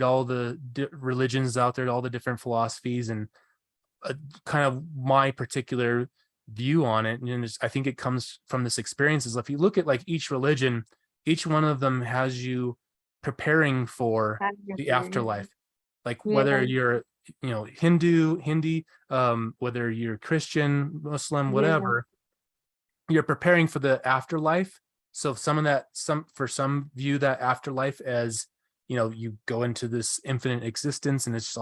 all the religions out there, all the different philosophies, and kind of my particular view on it. And I think it comes from this experience. Is if you look at like each religion, each one of them has you preparing for I the agree. afterlife. Like whether Yeah. you're, Hindi, whether you're Christian, Muslim, Yeah. whatever, you're preparing for the afterlife. So for some view that afterlife as, you go into this infinite existence, and it's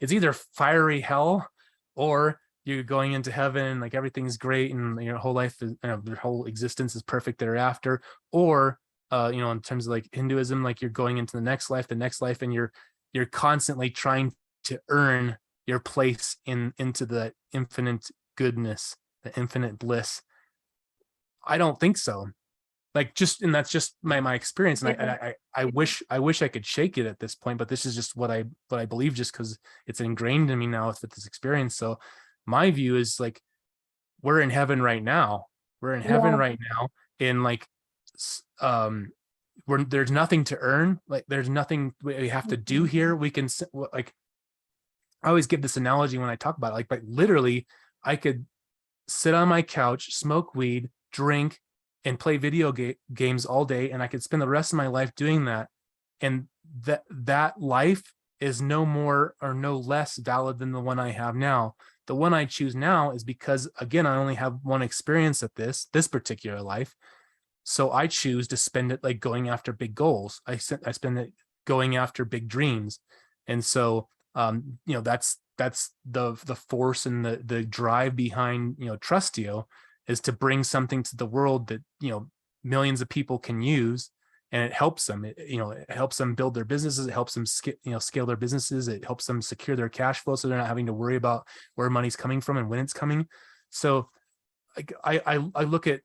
either fiery hell, or you're going into heaven and like everything's great and your whole life is, your whole existence is perfect thereafter. Or in terms of like Hinduism, like you're going into the next life, and you're constantly trying to earn your place into the infinite goodness, the infinite bliss. I don't think so. Like and that's just my experience. And Yeah. I wish I could shake it at this point, but this is just what I believe, just because it's ingrained in me now with this experience. So my view is like, we're in heaven right now. We're in heaven Yeah. right now. And like there's nothing to earn. Like there's nothing we have to do here. We can like, I always give this analogy when I talk about it, like literally I could sit on my couch, smoke weed, drink, and play games all day, and I could spend the rest of my life doing that. And that life is no more or no less valid than the one I have now. The one I choose now is because, again, I only have one experience at this particular life. So I choose to spend it like going after big goals. I spend it going after big dreams. And so that's the force and the drive behind, Trustio, is to bring something to the world that, millions of people can use, and it helps them. It helps them build their businesses. It helps them scale their businesses. It helps them secure their cash flow, so they're not having to worry about where money's coming from and when it's coming. So like I look at,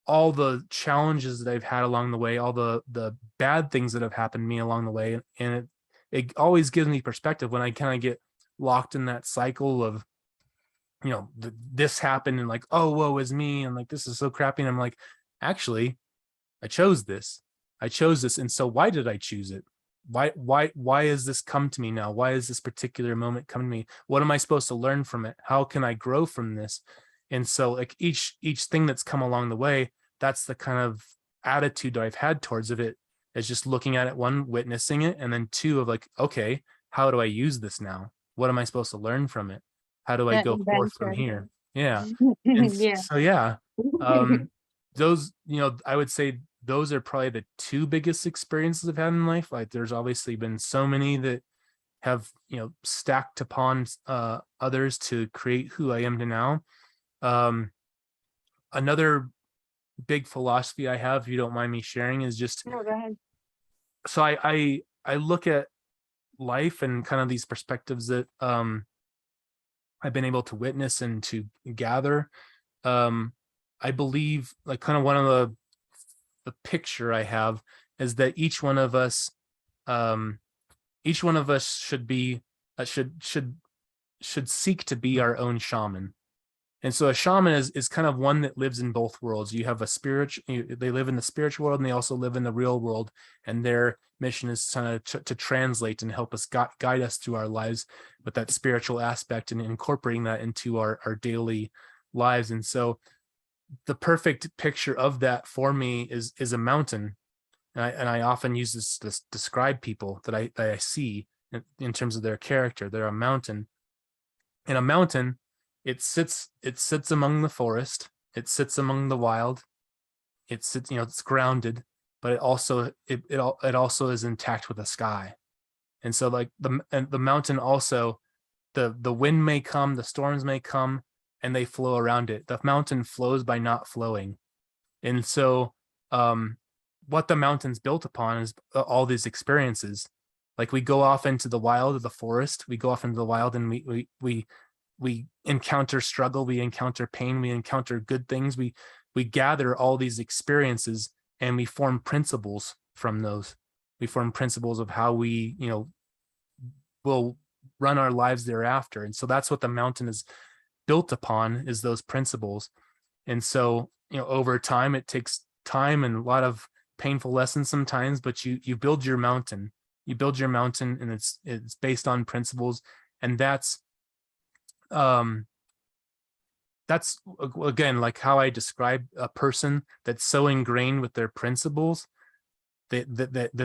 all the challenges that I've had along the way, all the bad things that have happened to me along the way, and it always gives me perspective when I kind of get locked in that cycle of, this happened, and like, oh, woe is me, and like this is so crappy, and I'm like, actually, I chose this. And so why did I choose it? Why has this come to me now? Why is this particular moment come to me? What am I supposed to learn from it? How can I grow from this? And so like each thing that's come along the way, that's the kind of attitude that I've had towards it, is just looking at it, one, witnessing it, and then two, of like, okay, how do I use this now? What am I supposed to learn from it? how do I The go forth from adventure. here? Yeah. And Yeah. so, yeah, um, those, I would say those are probably the two biggest experiences I've had in life. Like there's obviously been so many that have, stacked upon others to create who I am to now. Um, Another big philosophy I have, if you don't mind me sharing, is just, No, go ahead. so I look at life and kind of these perspectives that I've been able to witness and to gather. um I believe, like, kind of one of the picture I have is that um each one of us should be should seek to be our own shaman. And so a shaman is kind of one that lives in both worlds. You have a spiritual, they live in the spiritual world and they also live in the real world. And their mission is kind of to translate and help us guide us through our lives with that spiritual aspect and incorporating that into our daily lives. And so the perfect picture of that for me is a mountain. And I often use this to describe people that I see in terms of their character. They're a mountain. In a mountain, it sits among the forest, it sits among the wild, it sits, it's grounded, but it also is intact with the sky. And so, like, the mountain also, the wind may come, the storms may come, and they flow around it. The mountain flows by not flowing. And so, what the mountain's built upon is all these experiences. Like, we go off into the wild of the forest, we go off into the wild, and we encounter struggle, we encounter pain, we encounter good things, we gather all these experiences, and we form principles from those. We form principles of how we, will run our lives thereafter. And so that's what the mountain is built upon, is those principles. And so, over time, it takes time and a lot of painful lessons sometimes, but you build your mountain. You build your mountain, and it's based on principles. And um that's again, like, how I describe a person that's so ingrained with their principles that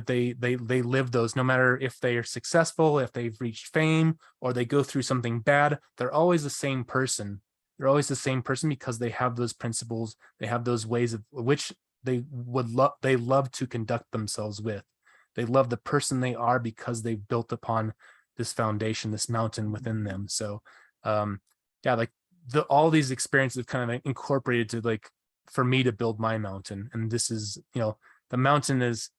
they live those, no matter if they are successful, if they've reached fame, or they go through something bad. They're always the same person. They're always the same person because they have those principles. They have those ways of which they love to conduct themselves with. They love the person they are because they've built upon this foundation, this mountain within them. So yeah, like, all these experiences have kind of incorporated to, like, for me to build my mountain. And this is, the mountain is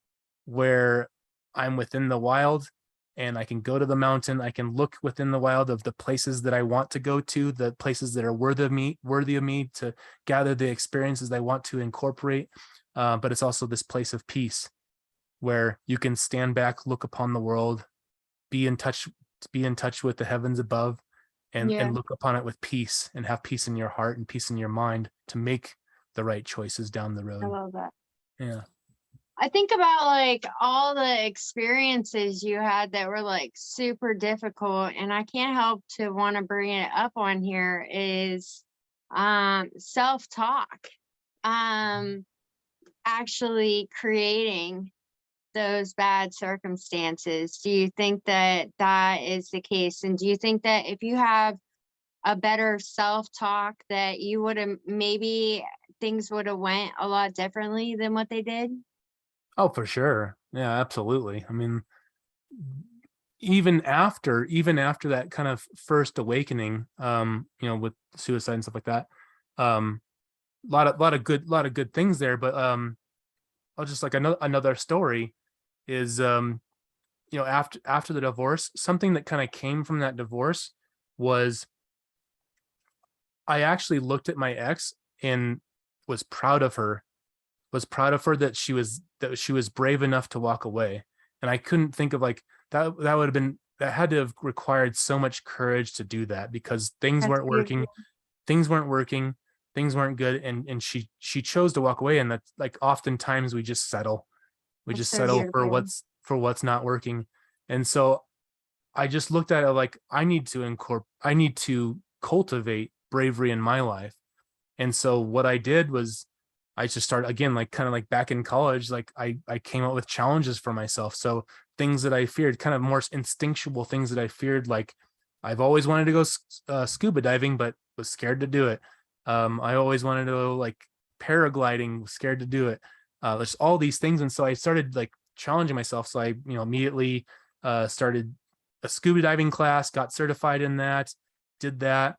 where I'm within the wild, and I can go to the mountain. I can look within the wild of the places that I want to go to, the places that are worthy of me to gather the experiences I want to incorporate. But it's also this place of peace where you can stand back, look upon the world, be in touch with the heavens above, and Yeah, look upon it with peace, and have peace in your heart and peace in your mind to make the right choices down the I road. love that. Yeah. I think about like all the experiences you had that were like super difficult, and I can't help to want to bring it up on here is self-talk. Actually creating those bad circumstances. Do you think that that is the case? And do you think that if you have a better self-talk, that you would have, maybe things would have went a lot differently than what they did? Oh, for sure. Yeah, absolutely. I mean, even after that kind of first awakening, with suicide and stuff like that, lot of good things there. But I'll just, like, another story is, after the divorce, something that kind of came from that divorce was, I actually looked at my ex and was proud of her, that she was brave enough to walk away. And I couldn't think of, like, that had to have required so much courage to do that, because things That's weren't working, beautiful. things weren't working, things weren't good, and she chose to walk away. And that's, like, oftentimes we just settle. We That's just so settle for beautiful. what's not working. And so I just looked at it like, I need to cultivate bravery in my life. And so what I did was, I just started again, like, kind of like back in college, like, I came up with challenges for myself. So things that I feared, kind of more instinctual things that I feared, like I've always wanted to go scuba diving, but was scared to do it. I always wanted to go like paragliding, was scared to do it. There's all these things. And so I started like challenging myself. So I, immediately started a scuba diving class, got certified in that, did that.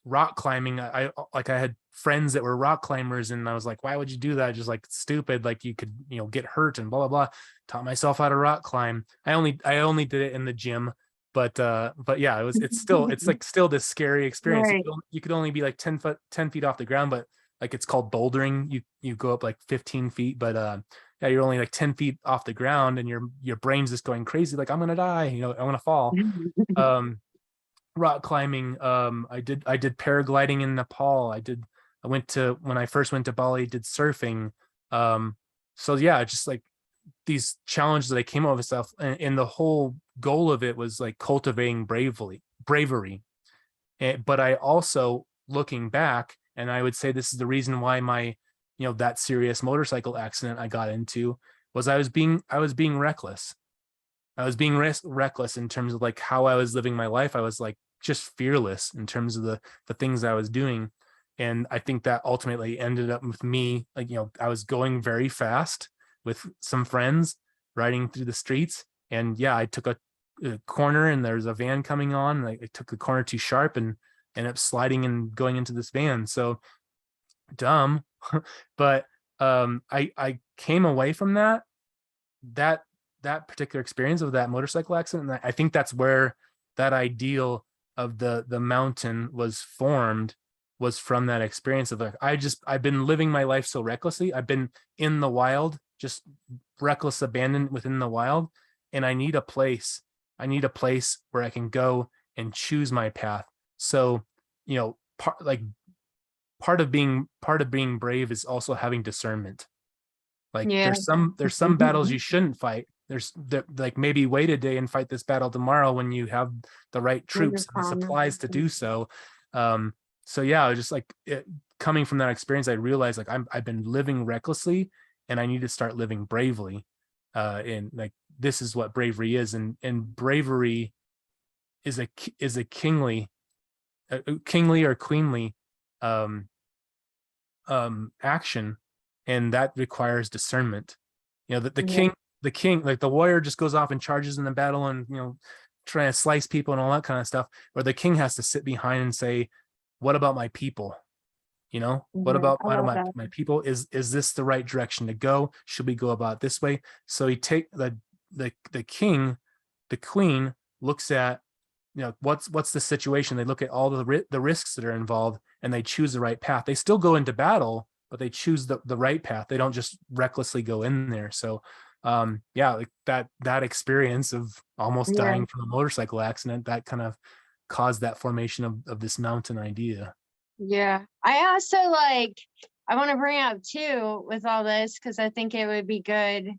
Rock climbing. I like I had friends that were rock climbers, and I was like, why would you do that? Just like stupid, like you could, get hurt and blah blah blah. Taught myself how to rock climb. I only did it in the gym, but yeah, it's like still this scary experience. Right. You could only be like 10 feet off the ground, but like it's called bouldering. You go up like 15 feet, but yeah, you're only like 10 feet off the ground, and your brain's just going crazy, like I'm gonna die, I'm gonna fall. um Rock climbing. I did paragliding in Nepal. When I first went to Bali, did surfing. So yeah, just like these challenges that I came up with stuff, and the whole goal of it was like cultivating bravery. But I also, looking back, and I would say this is the reason why that serious motorcycle accident I got into was I was being reckless. I was being reckless in terms of like how I was living my life. I was like just fearless in terms of the things I was doing. And I think that ultimately ended up with me, like, I was going very fast with some friends riding through the streets. And yeah, I took a corner, and there's a van coming on, and I took the corner too sharp and ended up sliding and going into this van. So dumb. But I came away from that that particular experience of that motorcycle accident, and I think that's where that ideal of the mountain was formed, was from that experience of like I've been living my life so recklessly. I've been in the wild, just reckless abandon within the wild, and I need a place where I can go and choose my path. So part of being brave is also having discernment. Like Yeah. there's some battles you shouldn't fight. Like maybe wait a day and fight this battle tomorrow when you have the right When you're troops and the calmer. supplies to do so. So yeah, just like coming from that experience, I realized like I've been living recklessly, and I need to start living bravely. And like this is what bravery is, and bravery is a kingly or queenly um action, and that requires discernment. The Yeah. king, like the warrior, just goes off and charges in the battle, and trying to slice people and all that kind of stuff, or the king has to sit behind and say, what about my people? What Yeah. about I my, love my, that. my people? Is this the right direction to go? Should we go about this way? So he take the king, the queen looks at, what's the situation. They look at all the risks that are involved, and they choose the right path. They still go into battle, but they choose the right path. They don't just recklessly go in there. So yeah, like that experience of almost Yeah. dying from a motorcycle accident, that kind of caused that formation of this mountain idea. Yeah. I also I want to bring up too with all this, because I think it would be good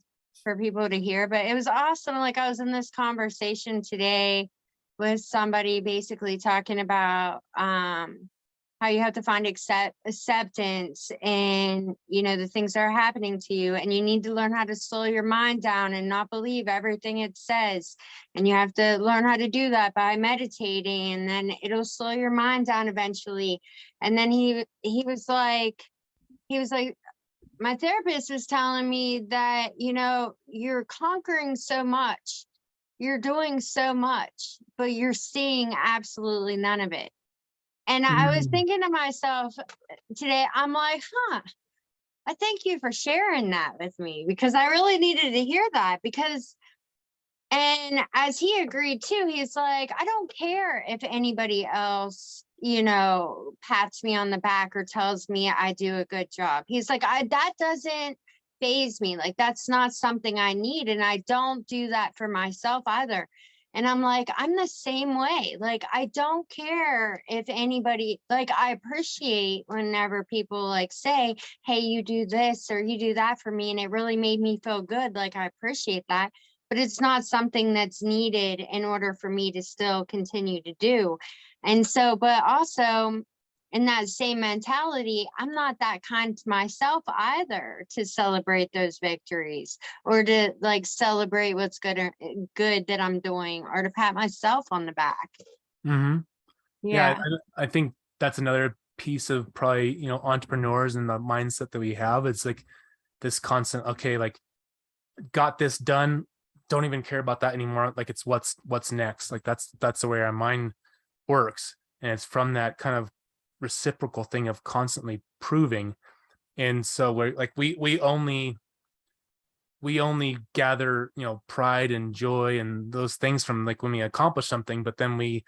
for people to hear. But it was awesome. Like I was in this conversation today with somebody basically talking about how you have to find acceptance in the things that are happening to you, and you need to learn how to slow your mind down and not believe everything it says, and you have to learn how to do that by meditating, and then it'll slow your mind down eventually. And then he was like my therapist was telling me that you're conquering so much, you're doing so much, but you're seeing absolutely none of it. And I was Mm. thinking to myself today, I'm like, I thank you for sharing that with me, because I really needed to hear that. And as he agreed too, he's like, I don't care if anybody else, pats me on the back or tells me I do a good job. He's like, that doesn't phase me. Like, that's not something I need. And I don't do that for myself either. And I'm like, I'm the same way. Like, I don't care if anybody, like, I appreciate whenever people say, hey, you do this or you do that for me. And it really made me feel good. Like, I appreciate that, but it's not something that's needed in order for me to still continue to do. And so, but also in that same mentality, I'm not that kind to myself either, to celebrate those victories or to celebrate what's good that I'm doing, or to pat myself on the back. Hmm. Yeah, Yeah. I think that's another piece of probably, entrepreneurs and the mindset that we have. It's like this constant, okay, like got this done, don't even care about that anymore. Like it's what's next. Like that's the way our mind works. And it's from that kind of reciprocal thing of constantly proving. And so we're like we only gather, pride and joy and those things from like when we accomplish something, but then we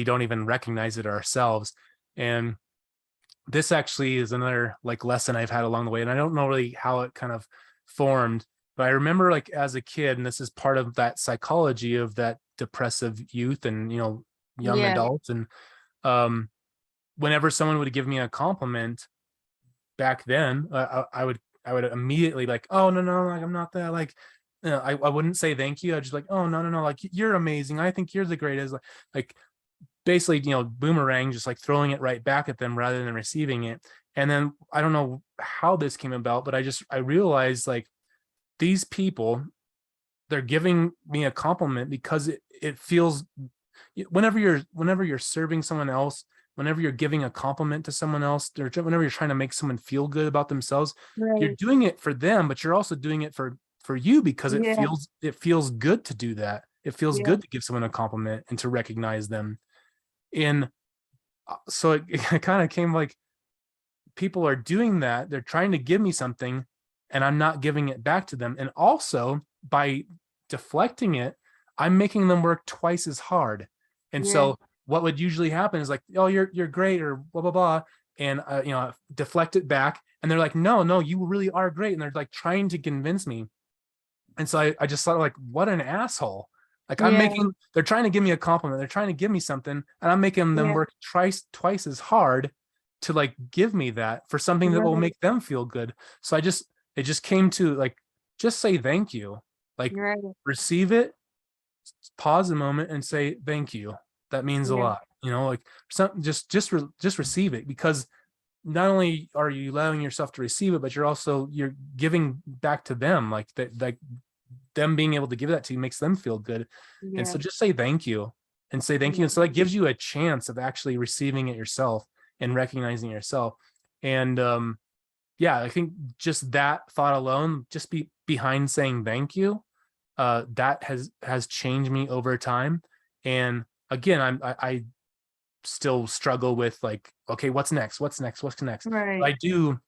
don't even recognize it ourselves. And this actually is another like lesson I've had along the way. And I don't know really how it kind of formed, but I remember like as a kid, and this is part of that psychology of that depressive youth and, young Yeah. adults. And um, whenever someone would give me a compliment back then, I would immediately like, oh no, no, like I'm not that like, I wouldn't say thank you. I'd just like, oh no, no, no, like you're amazing. I think you're the greatest. Like basically, boomerang, just like throwing it right back at them rather than receiving it. And then I don't know how this came about, but I realized like these people, they're giving me a compliment because it feels, whenever you're serving someone else, whenever you're giving a compliment to someone else, or whenever you're trying to make someone feel good about themselves, you're Right. doing it for them, but you're also doing it for you because it Yeah. feels good to do that. It feels Yeah. good to give someone a compliment and to recognize them. And so it kind of came like people are doing that. They're trying to give me something and I'm not giving it back to them. And also by deflecting it, I'm making them work twice as hard. And Yeah. so what would usually happen is like, oh, you're great or blah, blah, blah. And, deflect it back. And they're like, no, no, you really are great. And they're like trying to convince me. And so I just thought like, what an asshole. Like Yeah. they're trying to give me a compliment. They're trying to give me something and I'm making them Yeah. work twice as hard to like give me that for something that will Right. make them feel good. So it just came to like, just say thank you, like Right. receive it, pause a moment and say thank you. That means a Yeah. lot, like some just receive it, because not only are you allowing yourself to receive it, but you're giving back to them, like that, like them being able to give that to you makes them feel good. And Yeah. so just say thank you and say thank you. Yeah. And so that gives you a chance of actually receiving it yourself and recognizing yourself. And yeah, I think just that thought alone, just be behind saying thank you, that has changed me over time. And again, I still struggle with like, okay, what's next? What's next? What's next? But Right. I do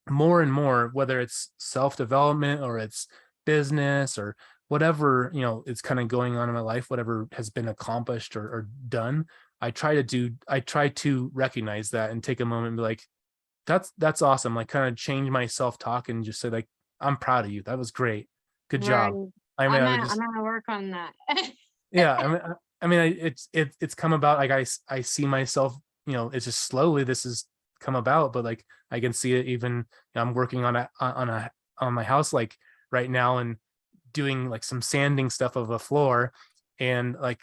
more and more, whether it's self-development or it's business or whatever, it's kind of going on in my life, whatever has been accomplished or done. I try to recognize that and take a moment and be like, that's awesome. Like kind of change my self-talk and just say like, I'm proud of you. That was great. Good Right. job. I mean, I I'm just, gonna work on that. yeah, it's come about like I see myself, it's just slowly this has come about, but like I can see it even, I'm working on my house like right now and doing like some sanding stuff of a floor, and like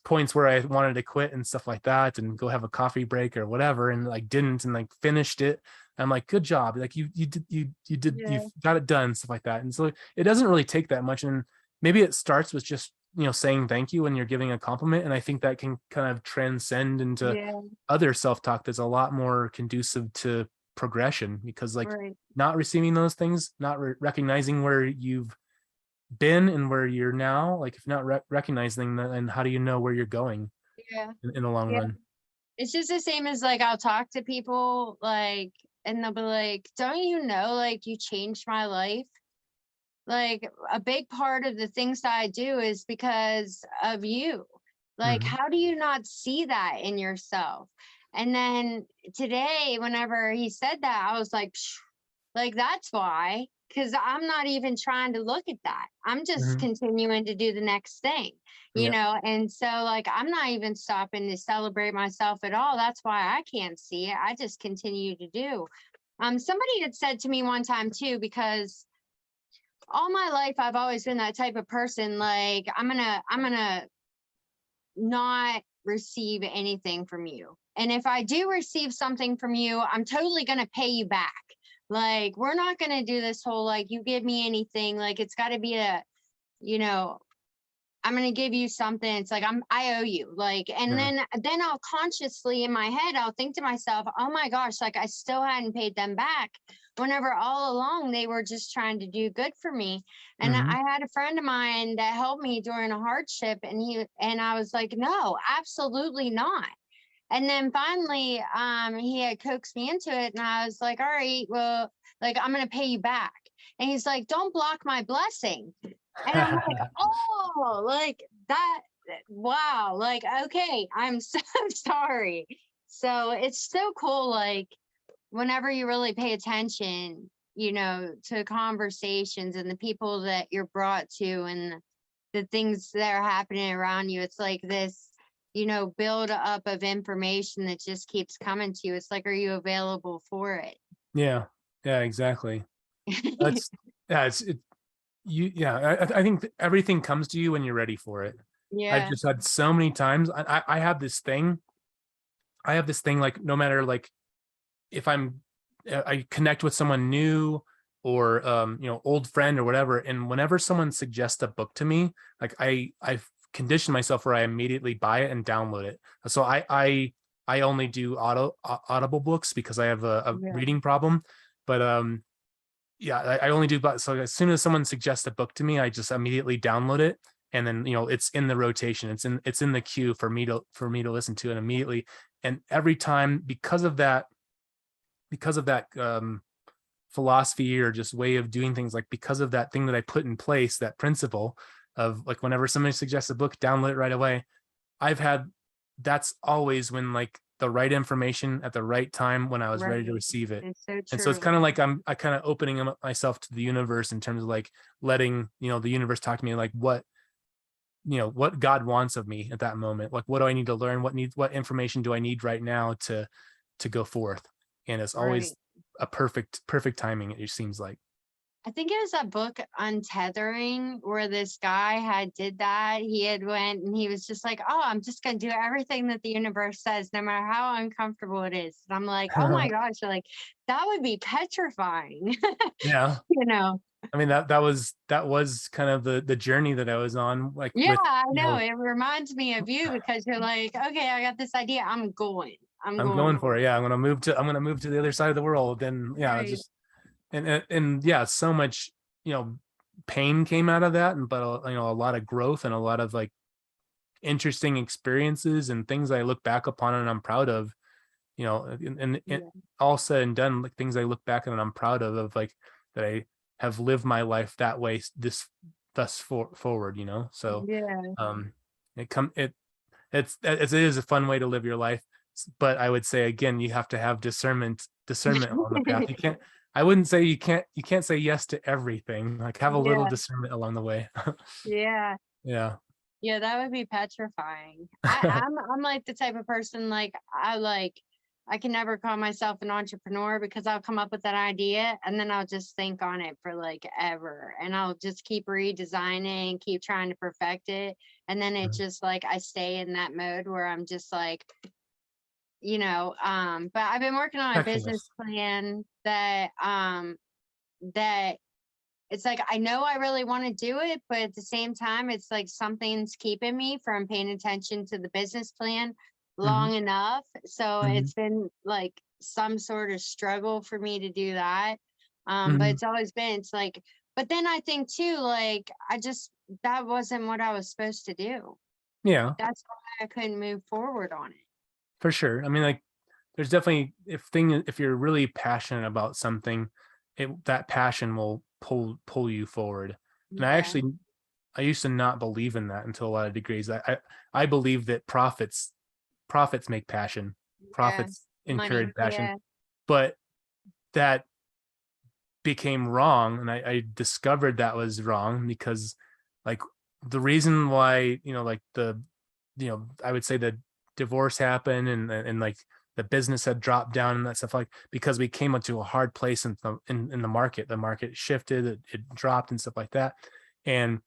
points where I wanted to quit and stuff like that and go have a coffee break or whatever, and like didn't, and like finished it. I'm like, good job. Like you Yeah. got it done, stuff like that. And so it doesn't really take that much. And maybe it starts with just, saying thank you when you're giving a compliment. And I think that can kind of transcend into Yeah. other self-talk that's a lot more conducive to progression, because like Right. not receiving those things, not recognizing where you've been and where you're now, like if not recognizing that, and how do you know where you're going Yeah. in the long Yeah. run? It's just the same as like I'll talk to people like and they'll be like, "Don't you know like you changed my life?" Like a big part of the things that I do is because of you. Like, Hmm. how do you not see that in yourself? And then today, whenever he said that, I was like, "Psh, like, that's why." Because I'm not even trying to look at that. I'm just Hmm. continuing to do the next thing, Yeah. And so, like, I'm not even stopping to celebrate myself at all. That's why I can't see it. I just continue to do. Somebody had said to me one time too, because all my life I've always been that type of person. Like, I'm gonna not receive anything from you. And if I do receive something from you, I'm totally gonna pay you back. Like, we're not gonna do this whole like you give me anything. Like, it's gotta be a, you know, I'm going to give you something. It's like, I owe you, like, and Yeah. then I'll consciously in my head, I'll think to myself, oh my gosh, like I still hadn't paid them back, whenever all along they were just trying to do good for me. And Hmm. I had a friend of mine that helped me during a hardship, and I was like, no, absolutely not. And then finally, he had coaxed me into it, and I was like, all right, well, like, I'm going to pay you back. And he's like, don't block my blessing. And I'm like, oh, like that. Wow. Like, okay, I'm so sorry. So it's so cool. Like, whenever you really pay attention, to conversations and the people that you're brought to and the things that are happening around you, it's like this, build up of information that just keeps coming to you. It's like, are you available for it? Yeah. Yeah, exactly. That's yeah, I think everything comes to you when you're ready for it. I've Yeah. just had so many times. I have this thing. I have this thing, like, no matter, like, if I connect with someone new, or old friend or whatever, and whenever someone suggests a book to me, like, I've conditioned myself where I immediately buy it and download it. So I only do audible books because I have a Yeah. reading problem. But yeah, I only do, but so as soon as someone suggests a book to me, I just immediately download it, and then it's in the rotation, it's in the queue for me to listen to it immediately. And every time, because of that philosophy, or just way of doing things, like, because of that thing that I put in place, that principle of, like, whenever somebody suggests a book, download it right away. I've had That's always when, like, the right information at the right time, when I was ready to Right. receive it. It's so And so it's true. kind of like I kind of opening up myself to the universe, in terms of, like, letting the universe talk to me, like, what God wants of me at that moment. Like, what do I need to learn? What information do I need right now to go forth? And it's Right. always a perfect timing, it seems like. I think it was that book Untethering where this guy had did that. He had went and he was just like, "Oh, I'm just gonna do everything that the universe says, no matter how uncomfortable it is." And I'm like, "Oh my gosh!" Like that would be petrifying, Yeah. you know? I mean, that was kind of the journey that I was on, like, Yeah, with, I know. It reminds me of you because you're like, "Okay, I got this idea. I'm going. I'm I'm going going for for it. it." Yeah, I'm gonna move to the other side of the world. And yeah, it's Right. just, and yeah, so much, you know, pain came out of that, and but a lot of growth, and a lot of, like, interesting experiences and things I look back upon and I'm proud of. And Yeah. all said and done, like, things I look back and I'm proud of, like, that I have lived my life that way, forward. So Yeah. um, it come it is a fun way to live your life. But I would say, again, you have to have discernment on the path. You can't. I wouldn't say you can't say yes to everything. Like, have a little Yeah. discernment along the way. Yeah. Yeah. Yeah, that would be petrifying. I'm like the type of person, like I can never call myself an entrepreneur because I'll come up with that idea and then I'll just think on it for like ever, and I'll just keep redesigning, keep trying to perfect it. And then it just like I stay in that mode where I'm just like, but I've been working on a business Perfectionist. plan that it's like I know I really want to do it, but at the same time, it's like something's keeping me from paying attention to the business plan Hmm. long enough. So Hmm. it's been like some sort of struggle for me to do that. But Hmm. it's always been, it's like, but then I think too, like, that wasn't what I was supposed to do. Yeah, That's why I couldn't move forward on it. for sure. I mean, like, there's definitely, if you're really passionate about something, that passion will pull you forward. And Yeah. I used to not believe in that until a lot of degrees. I believe that profits make passion, Yeah. profits encourage Money. passion. Yeah. But that became wrong, and I discovered that was wrong, because, like, the reason why, like, I would say the divorce happened, and like, the business had dropped down and that stuff, like, because we came into a hard place in the market shifted, it dropped and stuff like that. And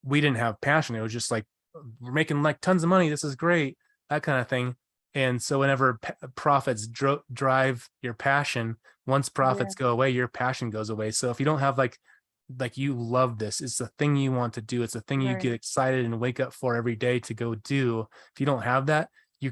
we didn't have passion. It was just like, we're making, like, tons of money, this is great, that kind of thing. And so whenever profits drive your passion, once Yeah. profits go away, your passion goes away. So if you don't have, like, like you love this. It's the thing you want to do. It's the thing you Right. get excited and wake up for every day to go do. If you don't have that, you're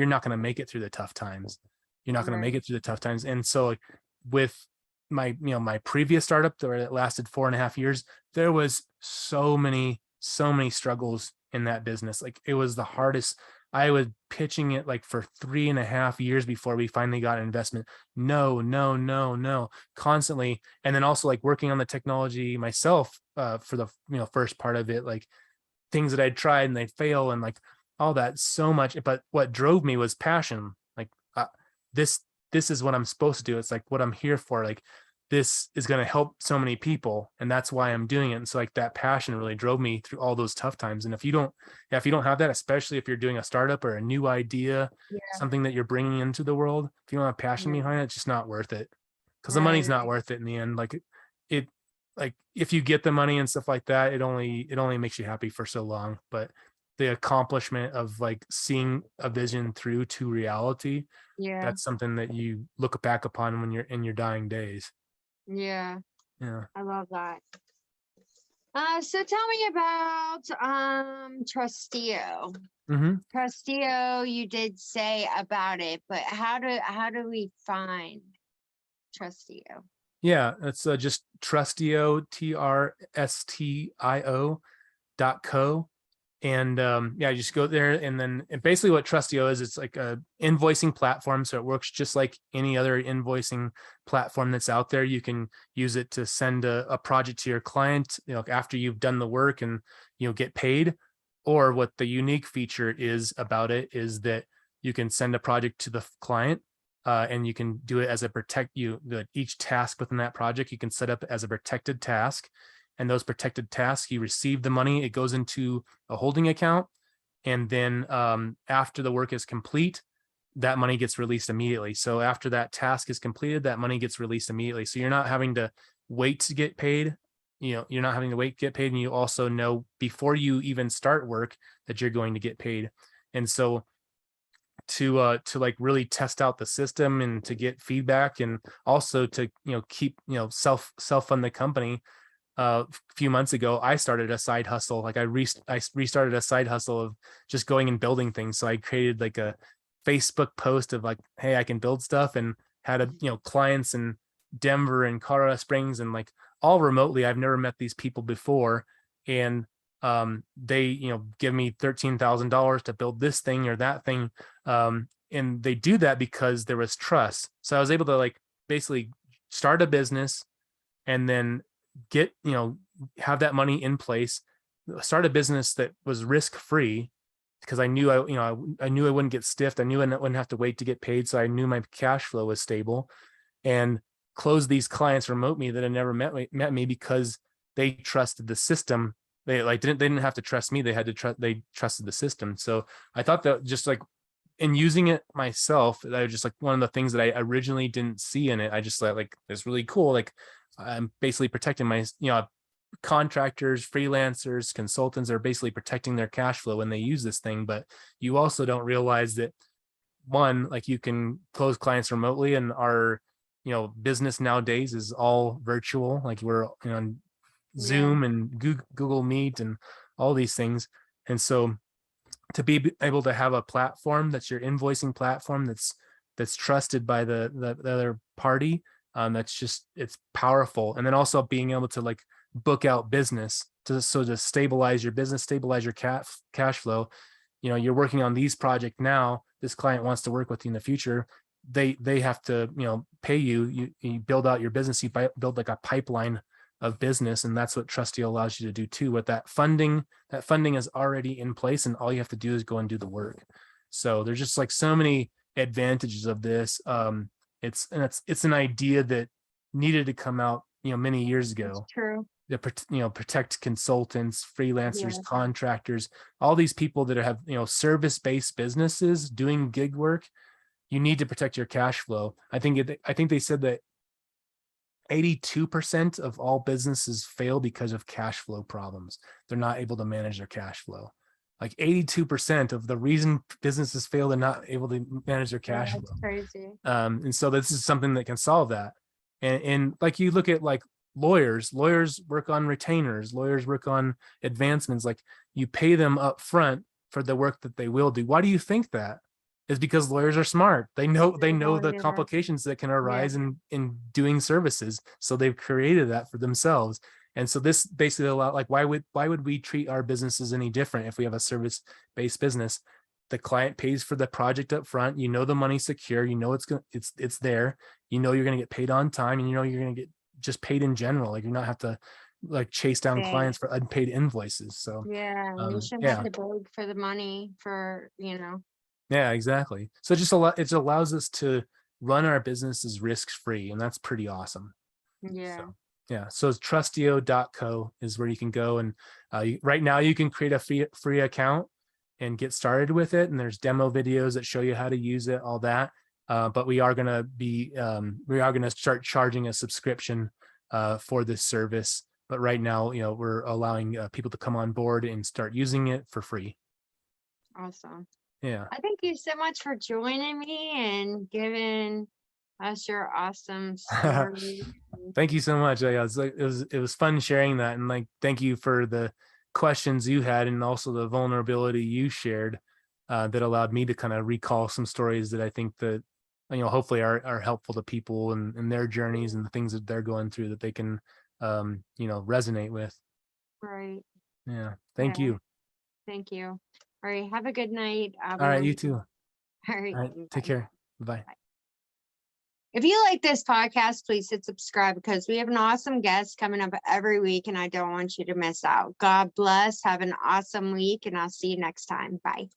not going to make it through the tough times. You're not going to Right. make it through the tough times. And so like, with my previous startup that lasted 4.5 years, there was so many struggles in that business. Like it was the hardest. I was pitching it like for 3.5 years before we finally got an investment. No, no, no, no, constantly. And then also like working on the technology myself for the first part of it, like things that I'd tried and they'd fail and like all that so much. But what drove me was passion. Like this this is what I'm supposed to do. It's like what I'm here for. Like this is going to help so many people, and that's why I'm doing it. And so like that passion really drove me through all those tough times. And if you don't have that, especially if you're doing a startup or a new idea, Yeah. something that you're bringing into the world, if you don't have passion Right. behind it, it's just not worth it, because the Right. money's not worth it in the end. Like it like if you get the money and stuff like that, it only makes you happy for so long. But the accomplishment of like seeing a vision through to reality, Yeah. that's something that you look back upon when you're in your dying days. Yeah. Yeah. I love that. So tell me about Trustio. Mm-hmm. Trustio, you did say about it, but how do we find Trustio? Yeah, it's just Trustio, Trstio.co. And yeah, you just go there, and then basically what Trustio is, it's like a invoicing platform. So it works just like any other invoicing platform that's out there. You can use it to send a project to your client, after you've done the work and get paid. Or what the unique feature is about it is that you can send a project to the client, and you can do it as each task within that project you can set up as a protected task. And those protected tasks, you receive the money, it goes into a holding account. And then after the work is complete, that money gets released immediately. So after that task is completed, that money gets released immediately. So you're not having to wait to get paid. You're not having to wait to get paid. And you also know before you even start work that you're going to get paid. And so to like really test out the system and to get feedback, and also to keep self fund the company, a few months ago, I started a side hustle. Like I restarted a side hustle of just going and building things. So I created like a Facebook post of like, hey, I can build stuff, and had clients in Denver and Colorado Springs, and like all remotely. I've never met these people before. And they give me $13,000 to build this thing or that thing. And they do that because there was trust. So I was able to like basically start a business, and then get have that money in place, start a business that was risk free, because I knew I knew I wouldn't get stiffed. I knew I wouldn't have to wait to get paid, so I knew my cash flow was stable. And close these clients remote me that had never met me because they trusted the system. They didn't have to trust me, they trusted the system. So I thought that just like in using it myself, that was just like one of the things that I originally didn't see in it. I just thought like it's really cool. Like I'm basically protecting my contractors, freelancers, consultants are basically protecting their cash flow when they use this thing. But you also don't realize that, one, like you can close clients remotely, and our business nowadays is all virtual. Like we're on Yeah. Zoom and Google Meet and all these things. And so to be able to have a platform that's your invoicing platform, that's trusted by the other party, it's powerful. And then also being able to like book out business to stabilize your business, stabilize your cash flow. You're working on these projects now, this client wants to work with you in the future, they have to pay you. You build out your business, you build like a pipeline of business. And that's what Trustio allows you to do too. With that funding is already in place, and all you have to do is go and do the work. So there's just like so many advantages of this. It's an idea that needed to come out many years It's ago, true. to protect consultants, freelancers, Yeah. contractors, all these people that have service-based businesses doing gig work. You need to protect your cash flow. I think they said that 82% of all businesses fail because of cash flow problems. They're not able to manage their cash flow. Like 82% of the reason businesses fail, they're not able to manage their Yeah, cash that's flow. crazy. And so this is something that can solve that. And like you look at like lawyers work on retainers, lawyers work on advancements. Like, you pay them up front for the work that they will do. Why do you think that? Is because lawyers are smart. They know Oh, the yeah. complications that can arise Yeah. in doing services. So they've created that for themselves. And so this basically allow, like, why would we treat our businesses any different if we have a service-based business? The client pays for the project up front. You know the money's secure. You know it's there. You know you're going to get paid on time, and you know you're going to get just paid in general. Like, you're not have to like chase down Okay. clients for unpaid invoices. So Yeah, you shouldn't yeah. have to beg for the money for, Yeah, exactly. So it allows us to run our businesses risk-free, and that's pretty awesome. yeah. So yeah, so it's trustio.co is where you can go, and right now you can create a free account and get started with it. And there's demo videos that show you how to use it, all that. But we are going to start charging a subscription for this service. But right now, we're allowing people to come on board and start using it for free. Awesome. Yeah. I thank you so much for joining me and giving us your awesome story. Thank you so much. Yeah, it was fun sharing that, and like, thank you for the questions you had, and also the vulnerability you shared that allowed me to kind of recall some stories that I think that hopefully are helpful to people and their journeys and the things that they're going through, that they can resonate with. Right. Yeah. Yeah. Thank you. Thank you. All right. Have a good night. All right, you too. All right. All right, take care. Bye. If you like this podcast, please hit subscribe, because we have an awesome guest coming up every week and I don't want you to miss out. God bless. Have an awesome week, and I'll see you next time. Bye.